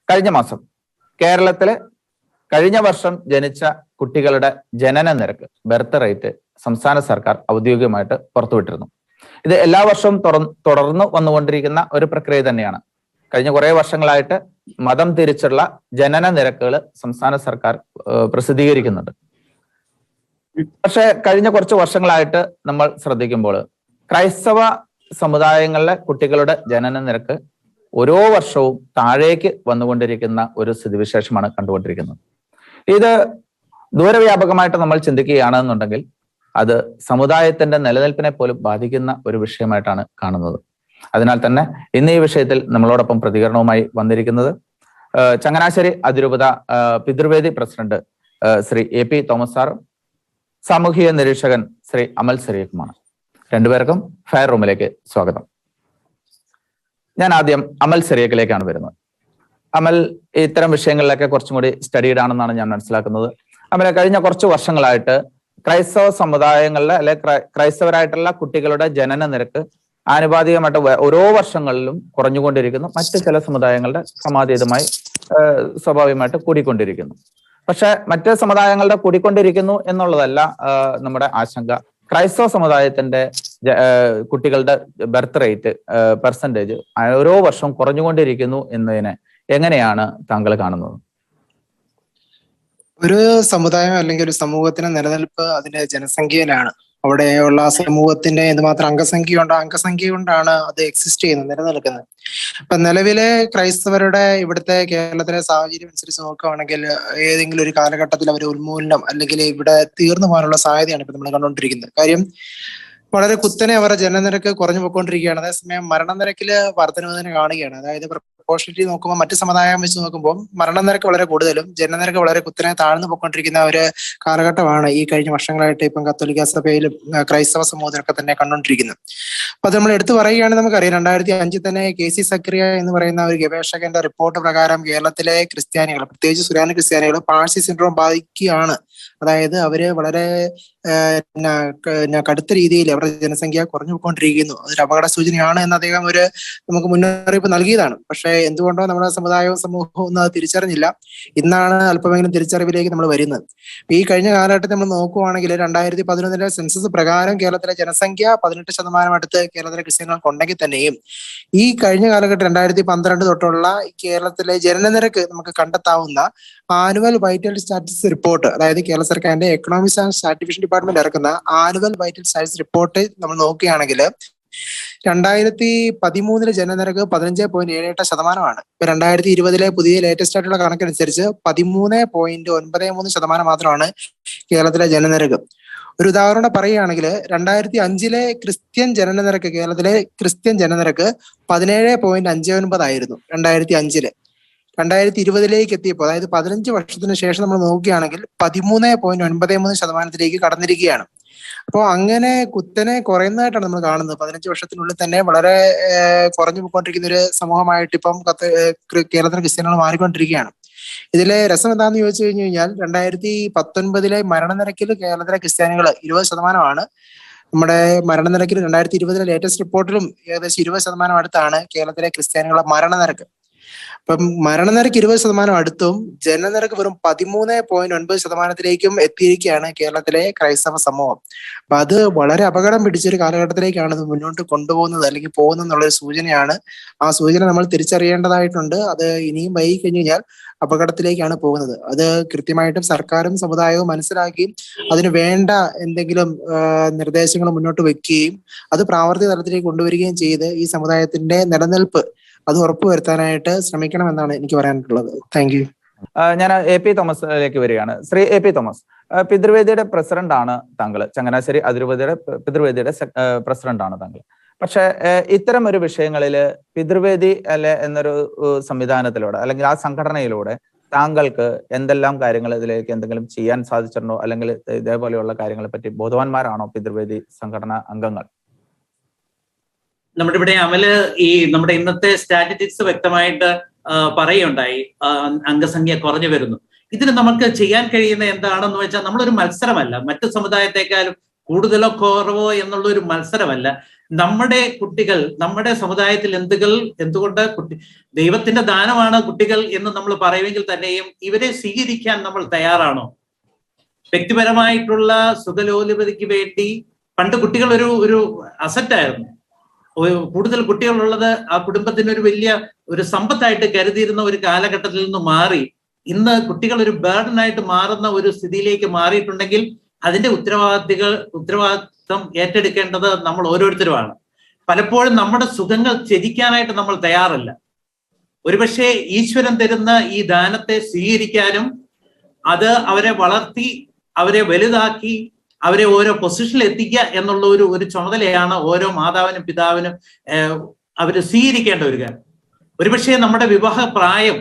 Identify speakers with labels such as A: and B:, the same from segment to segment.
A: കഴിഞ്ഞ മാസം കേരളത്തിലെ കഴിഞ്ഞ വർഷം ജനിച്ച കുട്ടികളുടെ ജനന നിരക്ക്, ബർത്ത് റേറ്റ് സംസ്ഥാന സർക്കാർ ഔദ്യോഗികമായിട്ട് പുറത്തുവിട്ടിരുന്നു. ഇത് എല്ലാ വർഷവും തുടർന്ന് വന്നുകൊണ്ടിരിക്കുന്ന ഒരു പ്രക്രിയ തന്നെയാണ്. കഴിഞ്ഞ കുറെ വർഷങ്ങളായിട്ട് മതം തിരിച്ചുള്ള ജനന നിരക്കുകൾ സംസ്ഥാന സർക്കാർ പ്രസിദ്ധീകരിക്കുന്നുണ്ട്. പക്ഷെ കഴിഞ്ഞ കുറച്ച് വർഷങ്ങളായിട്ട് നമ്മൾ ശ്രദ്ധിക്കുമ്പോൾ ക്രൈസ്തവ സമുദായങ്ങളിലെ കുട്ടികളുടെ ജനന നിരക്ക് ഓരോ വർഷവും താഴേക്ക് വന്നുകൊണ്ടിരിക്കുന്ന ഒരു സ്ഥിതിവിശേഷമാണ് കണ്ടുകൊണ്ടിരിക്കുന്നത്. ഇത് ദൂരവ്യാപകമായിട്ട് നമ്മൾ ചിന്തിക്കുകയാണെന്നുണ്ടെങ്കിൽ അത് സമുദായത്തിന്റെ നിലനിൽപ്പിനെ പോലും ബാധിക്കുന്ന ഒരു വിഷയമായിട്ടാണ് കാണുന്നത്. അതിനാൽ തന്നെ ഇന്ന് ഈ വിഷയത്തിൽ നമ്മളോടൊപ്പം പ്രതികരണവുമായി വന്നിരിക്കുന്നത് ചങ്ങനാശ്ശേരി അതിരൂപത പിതൃവേദി പ്രസിഡന്റ് ശ്രീ AP തോമസ് സാറും സാമൂഹിക നിരീക്ഷകൻ ശ്രീ അമൽ സരീഖുമാണ്. രണ്ടുപേർക്കും ഫയർ റൂമിലേക്ക് സ്വാഗതം. ഞാൻ ആദ്യം അമൽ സരീഖിലേക്കാണ് വരുന്നത്. അമൽ ഇത്തരം വിഷയങ്ങളിലൊക്കെ കുറച്ചും കൂടി സ്റ്റഡീഡ് ആണെന്നാണ് ഞാൻ മനസ്സിലാക്കുന്നത്. അമൽ, കഴിഞ്ഞ കുറച്ച് വർഷങ്ങളായിട്ട് ക്രൈസ്തവ സമുദായങ്ങളിലെ അല്ലെ ക്രൈസ്തവരായിട്ടുള്ള കുട്ടികളുടെ ജനന നിരക്ക് ആനുപാതികമായിട്ട് ഓരോ വർഷങ്ങളിലും കുറഞ്ഞുകൊണ്ടിരിക്കുന്നു. മറ്റ് ചില സമുദായങ്ങളുടെ ക്രമാതീതമായി സ്വാഭാവികമായിട്ട് കൂടിക്കൊണ്ടിരിക്കുന്നു. പക്ഷെ മറ്റ് സമുദായങ്ങളുടെ കൂടിക്കൊണ്ടിരിക്കുന്നു എന്നുള്ളതല്ല നമ്മുടെ ആശങ്ക. ക്രൈസ്തവ സമുദായത്തിന്റെ കുട്ടികളുടെ ബർത്ത് റേറ്റ് പെർസെൻറ്റേജ് ഓരോ വർഷവും കുറഞ്ഞുകൊണ്ടിരിക്കുന്നു എന്നതിനെ എങ്ങനെയാണ് താങ്കൾ കാണുന്നത്?
B: ഒരു സമുദായം അല്ലെങ്കിൽ ഒരു സമൂഹത്തിന്റെ നിലനിൽപ്പ് അതിന്റെ ജനസംഖ്യയിലാണ്. അവിടെയുള്ള സമൂഹത്തിന്റെ എന്തുമാത്രം അംഗസംഖ്യ കൊണ്ടാണ് അത് എക്സിസ്റ്റ് ചെയ്യുന്നത്, നിലനിൽക്കുന്നത്. ഇപ്പൊ നിലവിലെ ക്രൈസ്തവരുടെ ഇവിടുത്തെ കേരളത്തിലെ സാഹചര്യം അനുസരിച്ച് നോക്കുകയാണെങ്കിൽ ഏതെങ്കിലും ഒരു കാലഘട്ടത്തിൽ അവർ ഉന്മൂലനം അല്ലെങ്കിൽ ഇവിടെ തീർന്നു പോകാനുള്ള സാധ്യതയാണ് ഇപ്പൊ നമ്മൾ കണ്ടുകൊണ്ടിരിക്കുന്നത്. കാര്യം വളരെ കുത്തനെ അവരുടെ ജനനിരക്ക് കുറഞ്ഞു പോയിക്കൊണ്ടിരിക്കുകയാണ്. അതേസമയം മരണനിരക്കില് വർധനവ് തന്നെ കാണുകയാണ്. അതായത് പ്രൊപ്പോർഷനിറ്റി നോക്കുമ്പോൾ മറ്റ് സമുദായം വെച്ച് നോക്കുമ്പോൾ മരണനിരക്ക് വളരെ കൂടുതലും ജനനിരക്ക് വളരെ കുത്തനെ താഴ്ന്നു പോയിക്കൊണ്ടിരിക്കുന്ന ഒരു കാലഘട്ടമാണ് ഈ കഴിഞ്ഞ വർഷങ്ങളായിട്ട് ഇപ്പം കത്തോലിക്ക സഭയിലും ക്രൈസ്തവ സമൂഹത്തിലൊക്കെ തന്നെ കണ്ടുകൊണ്ടിരിക്കുന്നത്. അപ്പൊ അത് നമ്മൾ എടുത്തു പറയുകയാണെങ്കിൽ നമുക്കറിയാം, 2005 തന്നെ KC സക്രിയ എന്ന് പറയുന്ന ഒരു ഗവേഷകന്റെ റിപ്പോർട്ട് പ്രകാരം കേരളത്തിലെ ക്രിസ്ത്യാനികൾ, പ്രത്യേകിച്ച് സുറിയാനി ക്രിസ്ത്യാനികൾ പാഴ്സി സിൻഡ്രോം ബാധിക്കുകയാണ്. അതായത് അവര് വളരെ കടുത്ത രീതിയിൽ അവരുടെ ജനസംഖ്യ കുറഞ്ഞു പോയിക്കൊണ്ടിരിക്കുന്നു. അതൊരു അപകട സൂചനയാണ് എന്ന് അദ്ദേഹം നമുക്ക് മുന്നറിയിപ്പ് നൽകിയതാണ്. പക്ഷെ എന്തുകൊണ്ടോ നമ്മുടെ സമുദായവും സമൂഹവും ഒന്നും അത് തിരിച്ചറിഞ്ഞില്ല. ഇന്നാണ് അല്പമെങ്കിലും തിരിച്ചറിവിലേക്ക് നമ്മൾ വരുന്നത്. ഈ കഴിഞ്ഞ കാലഘട്ടത്തിൽ നമ്മൾ നോക്കുവാണെങ്കിൽ 2011 സെൻസസ് പ്രകാരം കേരളത്തിലെ ജനസംഖ്യ 18% അടുത്ത് കേരളത്തിലെ ക്രിസ്ത്യാനികൾക്ക് ഉണ്ടെങ്കിൽ തന്നെയും ഈ കഴിഞ്ഞ കാലഘട്ടം 2012 തൊട്ടുള്ള കേരളത്തിലെ ജനനനിരക്ക് നമുക്ക് കണ്ടെത്താവുന്ന ആനുവൽ വൈറ്റൽ സ്റ്റാറ്റിസ്റ്റിക്സ് റിപ്പോർട്ട്, അതായത് കേരള സർക്കാരിന്റെ എക്കണോമിക്സ് ആൻഡ് സ്റ്റാറ്റിസ്റ്റിക്സ് ഡിപ്പാർട്ട്മെന്റ് ഇറക്കുന്ന ആനുവൽ വൈറ്റൽ സ്റ്റാറ്റിസ്റ്റിക്സ് റിപ്പോർട്ട് നമ്മൾ നോക്കുകയാണെങ്കിൽ 2013 ജനനിരക്ക് 15.78%. ഇപ്പൊ 2020 പുതിയ ലേറ്റസ്റ്റ് ആയിട്ടുള്ള കണക്കനുസരിച്ച് 13.93% മാത്രമാണ് കേരളത്തിലെ ജനനിരക്ക്. ഒരു ഉദാഹരണം പറയുകയാണെങ്കിൽ 2005 ക്രിസ്ത്യൻ ജനനനിരക്ക്, കേരളത്തിലെ ക്രിസ്ത്യൻ ജനനിരക്ക് 17.59 ആയിരുന്നു 2005. 2020 എത്തിയപ്പോൾ, അതായത് 15 വർഷത്തിന് ശേഷം നമ്മൾ നോക്കുകയാണെങ്കിൽ 13.93% കടന്നിരിക്കുകയാണ്. അപ്പോൾ അങ്ങനെ കുത്തനെ കുറയുന്നതായിട്ടാണ് നമ്മൾ കാണുന്നത്. 15 വർഷത്തിനുള്ളിൽ തന്നെ വളരെ കുറഞ്ഞു പോയിക്കൊണ്ടിരിക്കുന്ന ഒരു സമൂഹമായിട്ട് ഇപ്പം കേരളത്തിലെ ക്രിസ്ത്യാനികൾ മാറിക്കൊണ്ടിരിക്കുകയാണ്. ഇതിലെ രസം എന്താണെന്ന് ചോദിച്ചു കഴിഞ്ഞു കഴിഞ്ഞാൽ 2019 മരണനിരക്കിൽ കേരളത്തിലെ ക്രിസ്ത്യാനികൾ 20%. നമ്മുടെ മരണനിരക്കിൽ 2020 ലേറ്റസ്റ്റ് റിപ്പോർട്ടിലും ഏകദേശം 20% അടുത്താണ് കേരളത്തിലെ ക്രിസ്ത്യാനികളുടെ മരണനിരക്ക്. അപ്പം മരണനിരക്ക് 20% അടുത്തും ജനനിരക്ക് വെറും 13.9% എത്തിയിരിക്കുകയാണ് കേരളത്തിലെ ക്രൈസ്തവ സമൂഹം. അപ്പൊ അത് വളരെ അപകടം പിടിച്ചൊരു കാലഘട്ടത്തിലേക്കാണ് ഇത് മുന്നോട്ട് കൊണ്ടുപോകുന്നത് അല്ലെങ്കിൽ പോകുന്നത് എന്നുള്ളൊരു സൂചനയാണ്. ആ സൂചന നമ്മൾ തിരിച്ചറിയേണ്ടതായിട്ടുണ്ട്. അത് ഇനിയും വൈകി കഴിഞ്ഞു കഴിഞ്ഞാൽ അപകടത്തിലേക്കാണ് പോകുന്നത്. അത് കൃത്യമായിട്ടും സർക്കാരും സമുദായവും മനസ്സിലാക്കി അതിന് വേണ്ട എന്തെങ്കിലും നിർദ്ദേശങ്ങൾ മുന്നോട്ട് വെക്കുകയും അത് പ്രാവർത്തിക തലത്തിലേക്ക് കൊണ്ടുവരികയും ചെയ്ത് ഈ സമുദായത്തിന്റെ നിലനിൽപ്പ് അത് ഉറപ്പുവരുത്താനായിട്ട് ശ്രമിക്കണമെന്നാണ് എനിക്ക് പറയാനുള്ളത്. Thank you.
A: ഞാൻ AP തോമസിലേക്ക് വരികയാണ്. ശ്രീ AP തോമസ്, പിതൃവേദിയുടെ പ്രസിഡന്റ് ആണ് താങ്കൾ. ചങ്ങനാശ്ശേരി അതിരൂപതയുടെ പിതൃവേദിയുടെ പ്രസിഡന്റ് ആണ് താങ്കൾ. പക്ഷെ ഇത്തരം ഒരു വിഷയങ്ങളിൽ പിതൃവേദി അല്ലെ എന്നൊരു സംവിധാനത്തിലൂടെ അല്ലെങ്കിൽ ആ സംഘടനയിലൂടെ താങ്കൾക്ക് എന്തെല്ലാം കാര്യങ്ങൾ ഇതിലേക്ക് എന്തെങ്കിലും ചെയ്യാൻ സാധിച്ചിട്ടുണ്ടോ? അല്ലെങ്കിൽ ഇതേപോലെയുള്ള കാര്യങ്ങളെ പറ്റി ബോധവാന്മാരാണോ പിതൃവേദി സംഘടനാ അംഗങ്ങൾ?
C: നമ്മുടെ ഇവിടെ അമല് നമ്മുടെ ഇന്നത്തെ സ്റ്റാറ്റിസ്റ്റിക്സ് വ്യക്തമായിട്ട് പറയുണ്ടായി, അംഗസംഖ്യ കുറഞ്ഞു വരുന്നു. ഇതിന് നമുക്ക് ചെയ്യാൻ കഴിയുന്ന എന്താണെന്ന് വെച്ചാൽ, നമ്മളൊരു മത്സരമല്ല, മറ്റു സമുദായത്തെക്കാളും കൂടുതലോ കുറവോ എന്നുള്ള ഒരു മത്സരമല്ല. നമ്മുടെ കുട്ടികൾ, നമ്മുടെ സമുദായത്തിൽ എന്തുകൊണ്ട് ദൈവത്തിന്റെ ദാനമാണ് കുട്ടികൾ എന്ന് നമ്മൾ പറയുമെങ്കിൽ തന്നെയും ഇവരെ സ്വീകരിക്കാൻ നമ്മൾ തയ്യാറാണോ? വ്യക്തിപരമായിട്ടുള്ള സുഖലോലുപതയ്ക്ക് വേണ്ടി പണ്ട് കുട്ടികൾ ഒരു അസറ്റായിരുന്നു. കൂടുതൽ കുട്ടികളുള്ളത് ആ കുടുംബത്തിന് ഒരു വലിയ ഒരു സമ്പത്തായിട്ട് കരുതിയിരുന്ന ഒരു കാലഘട്ടത്തിൽ നിന്ന് മാറി ഇന്ന് കുട്ടികൾ ഒരു ബേർഡനായിട്ട് മാറുന്ന ഒരു സ്ഥിതിയിലേക്ക് മാറിയിട്ടുണ്ടെങ്കിൽ അതിന്റെ ഉത്തരവാദിത്വം ഏറ്റെടുക്കേണ്ടത് നമ്മൾ ഓരോരുത്തരുമാണ്. പലപ്പോഴും നമ്മുടെ സുഖങ്ങൾ ത്യജിക്കാനായിട്ട് നമ്മൾ തയ്യാറല്ല. ഒരുപക്ഷെ ഈശ്വരൻ തരുന്ന ഈ ദാനത്തെ സ്വീകരിക്കാനും അത് അവരെ വളർത്തി അവരെ വലുതാക്കി അവരെ ഓരോ പൊസിഷനിൽ എത്തിക്കുക എന്നുള്ള ഒരു ചുമതലയാണ് ഓരോ മാതാവിനും പിതാവിനും അവര് സ്വീകരിക്കേണ്ട ഒരു കാര്യം. ഒരുപക്ഷെ നമ്മുടെ വിവാഹ പ്രായം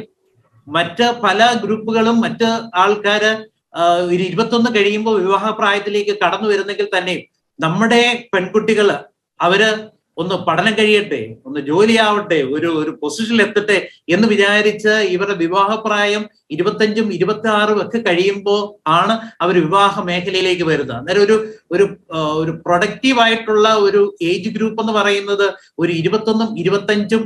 C: മറ്റ് പല ഗ്രൂപ്പുകളും മറ്റ് ആൾക്കാര് 21 കഴിയുമ്പോൾ വിവാഹ പ്രായത്തിലേക്ക് കടന്നു വരുന്നെങ്കിൽ തന്നെയും നമ്മുടെ പെൺകുട്ടികൾ അവര് ഒന്ന് പഠനം കഴിയട്ടെ, ഒന്ന് ജോലിയാവട്ടെ, ഒരു പൊസിഷനിൽ എത്തട്ടെ എന്ന് വിചാരിച്ച് ഇവരുടെ വിവാഹപ്രായം 25ഉം 26ഉം ഒക്കെ കഴിയുമ്പോൾ ആണ് അവർ വിവാഹ മേഖലയിലേക്ക് വരുന്നത്. അന്നേരം ഒരു പ്രൊഡക്റ്റീവ് ആയിട്ടുള്ള ഒരു ഏജ് ഗ്രൂപ്പ് എന്ന് പറയുന്നത് ഒരു 21ഉം 25ഉം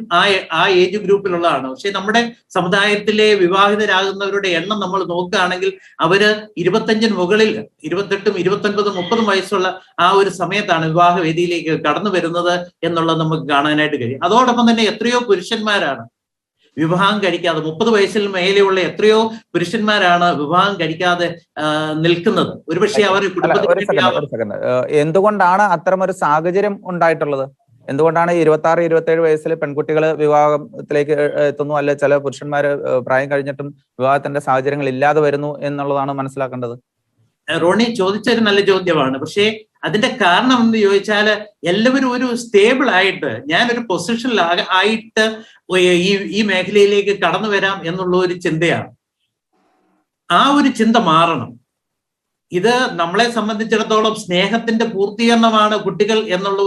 C: ആ ഏജ് ഗ്രൂപ്പിലുള്ളതാണ്. പക്ഷെ നമ്മുടെ സമുദായത്തിലെ വിവാഹിതരാകുന്നവരുടെ എണ്ണം നമ്മൾ നോക്കുകയാണെങ്കിൽ അവര് 25ന് മുകളിൽ 28ഉം 29ഉം 30ഉം വയസ്സുള്ള ആ ഒരു സമയത്താണ് വിവാഹ വേദിയിലേക്ക് കടന്നു വരുന്നത് എന്നുള്ളത് നമുക്ക് കാണാനായിട്ട് കഴിയും. അതോടൊപ്പം തന്നെ എത്രയോ പുരുഷന്മാരാണ് വിവാഹം കഴിക്കാതെ 30 വയസ്സിൽ മേലെയുള്ള എത്രയോ പുരുഷന്മാരാണ് വിവാഹം കഴിക്കാതെ നിൽക്കുന്നത്. ഒരുപക്ഷെ അവർ
A: എന്തുകൊണ്ടാണ് അത്തരമൊരു സാഹചര്യം ഉണ്ടായിട്ടുള്ളത്? എന്തുകൊണ്ടാണ് 26, 27 വയസ്സിൽ പെൺകുട്ടികൾ വിവാഹത്തിലേക്ക് എത്തുന്നു, അല്ലെ ചില പുരുഷന്മാര് പ്രായം കഴിഞ്ഞിട്ടും വിവാഹത്തിന്റെ സാഹചര്യങ്ങൾ ഇല്ലാതെ വരുന്നു എന്നുള്ളതാണ് മനസ്സിലാക്കേണ്ടത്.
C: റോണി ചോദിച്ചൊരു നല്ല ചോദ്യമാണ്. പക്ഷേ അതിന്റെ കാരണം എന്ന് ചോദിച്ചാല് എല്ലാവരും ഒരു സ്റ്റേബിൾ ആയിട്ട് ഞാനൊരു പൊസിഷനിൽ ആയിട്ട് ഈ മേഖലയിലേക്ക് കടന്നു വരാം എന്നുള്ള ഒരു ചിന്തയാണ്. ആ ഒരു ചിന്ത മാറണം. ഇത് നമ്മളെ സംബന്ധിച്ചിടത്തോളം സ്നേഹത്തിന്റെ പൂർത്തീകരണമാണ് കുട്ടികൾ എന്നുള്ള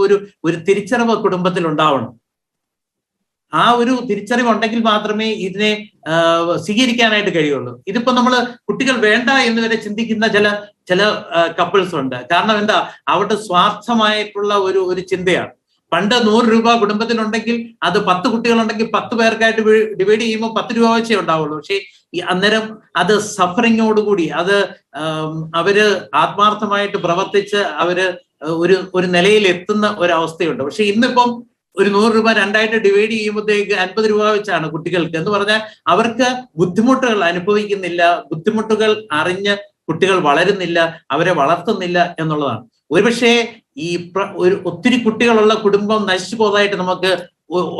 C: ഒരു തിരിച്ചറിവ് കുടുംബത്തിൽ ഉണ്ടാവണം. ആ ഒരു തിരിച്ചറിവുണ്ടെങ്കിൽ മാത്രമേ ഇതിനെ സ്വീകരിക്കാനായിട്ട് കഴിയുള്ളൂ. ഇതിപ്പോ നമ്മൾ കുട്ടികൾ വേണ്ട എന്ന് വരെ ചിന്തിക്കുന്ന ചില കപ്പിൾസ് ഉണ്ട്. കാരണം എന്താ, അവരുടെ സ്വാർത്ഥമായിട്ടുള്ള ഒരു ചിന്തയാണ്. പണ്ട് 100 രൂപ കുടുംബത്തിലുണ്ടെങ്കിൽ അത് 10 കുട്ടികളുണ്ടെങ്കിൽ 10 പേർക്കായിട്ട് ഡിവൈഡ് ചെയ്യുമ്പോൾ 10 രൂപ വെച്ചേ ഉണ്ടാവുള്ളൂ. പക്ഷേ അന്നേരം അത് സഫറിങ്ങോടുകൂടി അത് അവര് ആത്മാർത്ഥമായിട്ട് പ്രവർത്തിച്ച് അവര് ഒരു നിലയിൽ എത്തുന്ന ഒരവസ്ഥയുണ്ട്. പക്ഷെ ഇന്നിപ്പം ഒരു 100 രൂപ 2ആയിട്ട് ഡിവൈഡ് ചെയ്യുമ്പോഴത്തേക്ക് 50 രൂപ വെച്ചാണ് കുട്ടികൾക്ക്. എന്ന് പറഞ്ഞാൽ അവർക്ക് ബുദ്ധിമുട്ടുകൾ അനുഭവിക്കുന്നില്ല, ബുദ്ധിമുട്ടുകൾ അറിഞ്ഞ് കുട്ടികൾ വളരുന്നില്ല, അവരെ വളർത്തുന്നില്ല എന്നുള്ളതാണ്. ഒരുപക്ഷെ ഒത്തിരി കുട്ടികളുള്ള കുടുംബം നശിച്ചു പോയതായിട്ട് നമുക്ക്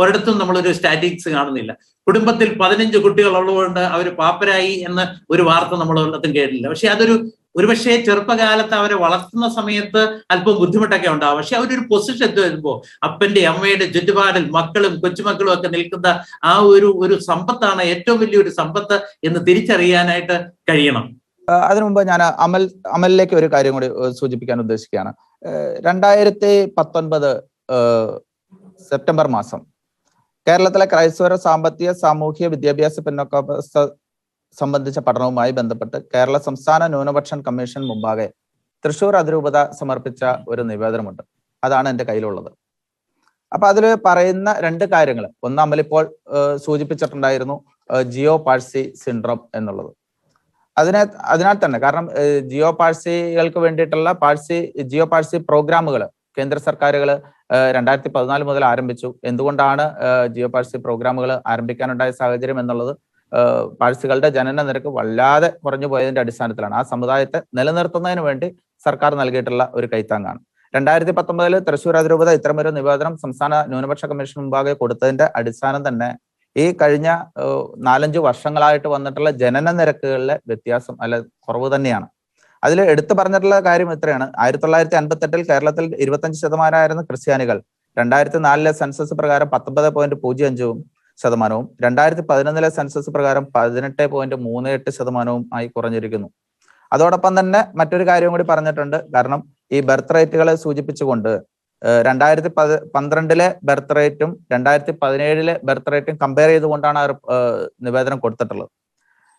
C: ഒരിടത്തും നമ്മളൊരു സ്റ്റാറ്റിസ്റ്റിക്സ് കാണുന്നില്ല. കുടുംബത്തിൽ 15 കുട്ടികൾ ഉള്ളതുകൊണ്ട് അവർ പാപ്പരായി എന്ന ഒരു വാർത്ത നമ്മൾ ഒരിടത്തും കേട്ടില്ല. പക്ഷെ ഒരുപക്ഷെ ചെറുപ്പകാലത്ത് അവരെ വളർത്തുന്ന സമയത്ത് അല്പം ബുദ്ധിമുട്ടൊക്കെ ഉണ്ടാവും. പക്ഷെ അവരൊരു പൊസിഷൻ വരുമ്പോൾ അപ്പന്റെ അമ്മയുടെ ചുറ്റുപാടിൽ മക്കളും കൊച്ചുമക്കളും ഒക്കെ നിൽക്കുന്ന ആ ഒരു സമ്പത്താണ് ഏറ്റവും വലിയൊരു സമ്പത്ത് എന്ന് തിരിച്ചറിയാനായിട്ട് കഴിയണം.
A: അതിനു മുമ്പ് ഞാൻ അമലിലേക്ക് ഒരു കാര്യം കൂടി സൂചിപ്പിക്കാൻ ഉദ്ദേശിക്കുകയാണ്. 2019 സെപ്റ്റംബർ മാസം കേരളത്തിലെ ക്രൈസ്തവ സാമ്പത്തിക സാമൂഹ്യ വിദ്യാഭ്യാസ പിന്നോക്കാവസ്ഥ സംബന്ധിച്ച പഠനവുമായി ബന്ധപ്പെട്ട് കേരള സംസ്ഥാന ന്യൂനപക്ഷ കമ്മീഷൻ മുമ്പാകെ തൃശൂർ അതിരൂപത സമർപ്പിച്ച ഒരു നിവേദനമുണ്ട്. അതാണ് എൻ്റെ കയ്യിലുള്ളത്. അപ്പൊ അതിൽ പറയുന്ന 2 കാര്യങ്ങൾ, ഒന്ന് അമലിപ്പോൾ സൂചിപ്പിച്ചിട്ടുണ്ടായിരുന്നു, ജിയോ പാഴ്സി സിൻഡ്രോം എന്നുള്ളത്. അതിനാൽ തന്നെ കാരണം ജിയോ പാഴ്സികൾക്ക് വേണ്ടിയിട്ടുള്ള ജിയോ പാഴ്സി പ്രോഗ്രാമുകൾ കേന്ദ്ര സർക്കാരുകൾ 2014 മുതൽ ആരംഭിച്ചു. എന്തുകൊണ്ടാണ് ജിയോ പാഴ്സി പ്രോഗ്രാമുകൾ ആരംഭിക്കാനുണ്ടായ സാഹചര്യം എന്നുള്ളത് പാഴ്സികളുടെ ജനന നിരക്ക് വല്ലാതെ കുറഞ്ഞു പോയതിന്റെ അടിസ്ഥാനത്തിലാണ്. ആ സമുദായത്തെ നിലനിർത്തുന്നതിന് വേണ്ടി സർക്കാർ നൽകിയിട്ടുള്ള ഒരു കൈത്താങ്ങാണ്. 2019 തൃശ്ശൂർ അതിരൂപത ഇത്തരമൊരു നിവേദനം സംസ്ഥാന ന്യൂനപക്ഷ കമ്മീഷൻ മുമ്പാകെ കൊടുത്തതിന്റെ അടിസ്ഥാനം തന്നെ ഈ കഴിഞ്ഞ 4-5 വർഷങ്ങളായിട്ട് വന്നിട്ടുള്ള ജനന നിരക്കുകളിലെ വ്യത്യാസം കുറവ് തന്നെയാണ്. അതിൽ എടുത്തു പറഞ്ഞിട്ടുള്ള കാര്യം ഇത്രയാണ്: 1958 കേരളത്തിൽ 25% ക്രിസ്ത്യാനികൾ 2004 സെൻസസ് പ്രകാരം 19.05%, 2011 സെൻസസ് പ്രകാരം 18.38% ആയി കുറഞ്ഞിരിക്കുന്നു. അതോടൊപ്പം തന്നെ മറ്റൊരു കാര്യം കൂടി പറഞ്ഞിട്ടുണ്ട്. കാരണം ഈ ബർത്ത് റേറ്റുകളെ സൂചിപ്പിച്ചുകൊണ്ട് 2012 ബർത്ത് റേറ്റും 2017 ബർത്ത് റേറ്റും കമ്പയർ ചെയ്തുകൊണ്ടാണ് നിവേദനം കൊടുത്തിട്ടുള്ളത്.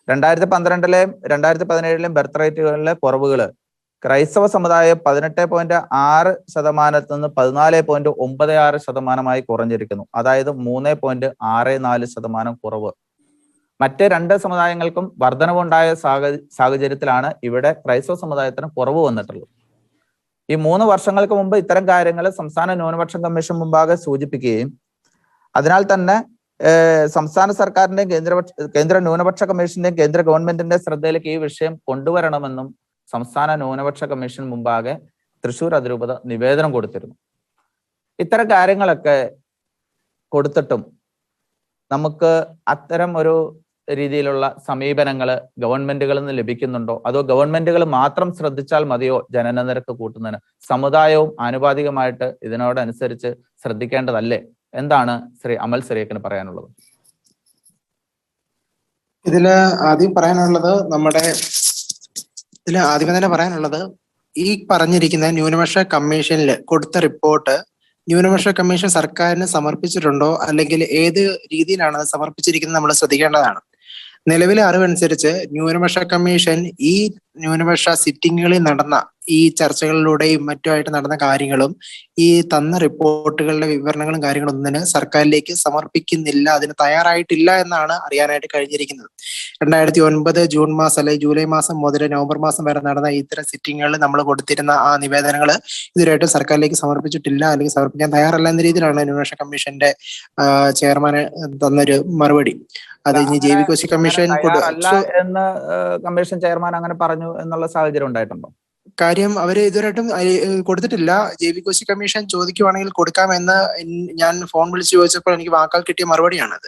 A: 2012 2017 ബർത്ത് റേറ്റുകളിലെ കുറവുകൾ ക്രൈസ്തവ സമുദായം 18.6% നിന്ന് 14.96% കുറഞ്ഞിരിക്കുന്നു. അതായത് 3.64% കുറവ്. മറ്റ് രണ്ട് സമുദായങ്ങൾക്കും വർധനവുണ്ടായ സാഹചര്യത്തിലാണ് ഇവിടെ ക്രൈസ്തവ സമുദായത്തിന് കുറവ് വന്നിട്ടുള്ളത്. ഈ 3 വർഷങ്ങൾക്ക് മുമ്പ് ഇത്തരം കാര്യങ്ങൾ സംസ്ഥാന ന്യൂനപക്ഷ കമ്മീഷൻ മുമ്പാകെ സൂചിപ്പിക്കുകയും അതിനാൽ തന്നെ സംസ്ഥാന സർക്കാരിന്റെയും കേന്ദ്ര ന്യൂനപക്ഷ കമ്മീഷന്റെയും കേന്ദ്ര ഗവൺമെന്റിന്റെ ശ്രദ്ധയിലേക്ക് ഈ വിഷയം കൊണ്ടുവരണമെന്നും സംസ്ഥാന ന്യൂനപക്ഷ കമ്മീഷൻ മുമ്പാകെ തൃശ്ശൂർ അതിരൂപത നിവേദനം കൊടുത്തിരുന്നു. ഇത്തരം കാര്യങ്ങളൊക്കെ കൊടുത്തിട്ടും നമുക്ക് അത്തരം ഒരു രീതിയിലുള്ള സമീപനങ്ങൾ ഗവൺമെന്റുകളിൽ നിന്ന് ലഭിക്കുന്നുണ്ടോ, അതോ ഗവൺമെന്റുകൾ മാത്രം ശ്രദ്ധിച്ചാൽ മതിയോ ജനന നിരക്ക് കൂട്ടുന്നതിന്? സമുദായവും ആനുപാതികമായിട്ട് ഇതിനോടനുസരിച്ച് ശ്രദ്ധിക്കേണ്ടതല്ലേ? എന്താണ് ശ്രീ അമൽ സിറിയക്കിന് പറയാനുള്ളത്?
B: ഇതില് ആദ്യം തന്നെ പറയാനുള്ളത് ഈ പറഞ്ഞിരിക്കുന്ന ന്യൂനപക്ഷ കമ്മീഷനിൽ കൊടുത്ത റിപ്പോർട്ട് ന്യൂനപക്ഷ കമ്മീഷൻ സർക്കാരിന് സമർപ്പിച്ചിട്ടുണ്ടോ, അല്ലെങ്കിൽ ഏത് രീതിയിലാണ് അത് സമർപ്പിച്ചിരിക്കുന്നത് നമ്മൾ ശ്രദ്ധിക്കേണ്ടതാണ്. നിലവിലെ അറിവനുസരിച്ച് ന്യൂനപക്ഷ കമ്മീഷൻ ഈ ന്യൂനപക്ഷ സിറ്റിങ്ങുകളിൽ നടന്ന ഈ ചർച്ചകളിലൂടെയും മറ്റുമായിട്ട് നടന്ന കാര്യങ്ങളും ഈ തന്ന റിപ്പോർട്ടുകളുടെ വിവരണങ്ങളും കാര്യങ്ങളും ഒന്നിന് സർക്കാരിലേക്ക് സമർപ്പിക്കുന്നില്ല, അതിന് തയ്യാറായിട്ടില്ല എന്നാണ് അറിയാനായിട്ട് കഴിഞ്ഞിരിക്കുന്നത്. 2009 ജൂൺ മാസം അല്ലെങ്കിൽ ജൂലൈ മാസം മുതൽ നവംബർ മാസം വരെ നടന്ന ഇത്തരം സിറ്റിങ്ങുകളിൽ നമ്മൾ കൊടുത്തിരുന്ന ആ നിവേദനങ്ങൾ ഇതുവരെയായിട്ടും സർക്കാരിലേക്ക് സമർപ്പിച്ചിട്ടില്ല, അല്ലെങ്കിൽ സമർപ്പിക്കാൻ തയ്യാറല്ല എന്ന രീതിയിലാണ് ന്യൂനപക്ഷ കമ്മീഷന്റെ ചെയർമാന് തന്നൊരു മറുപടി. അത് ഇനി ജെ.വി. കമ്മീഷൻ
A: എന്ന് കമ്മീഷൻ ചെയർമാൻ അങ്ങനെ പറഞ്ഞു എന്നുള്ള സാഹചര്യം ഉണ്ടായിട്ടുണ്ടോ?
B: കാര്യം അവര് ഇതുവരെയായിട്ടും കൊടുത്തിട്ടില്ല. ജെ.വി. കമ്മീഷൻ ചോദിക്കുവാണെങ്കിൽ കൊടുക്കാമെന്ന് ഞാൻ ഫോൺ വിളിച്ച് ചോദിച്ചപ്പോൾ എനിക്ക് വാക്കാൽ കിട്ടിയ മറുപടിയാണത്.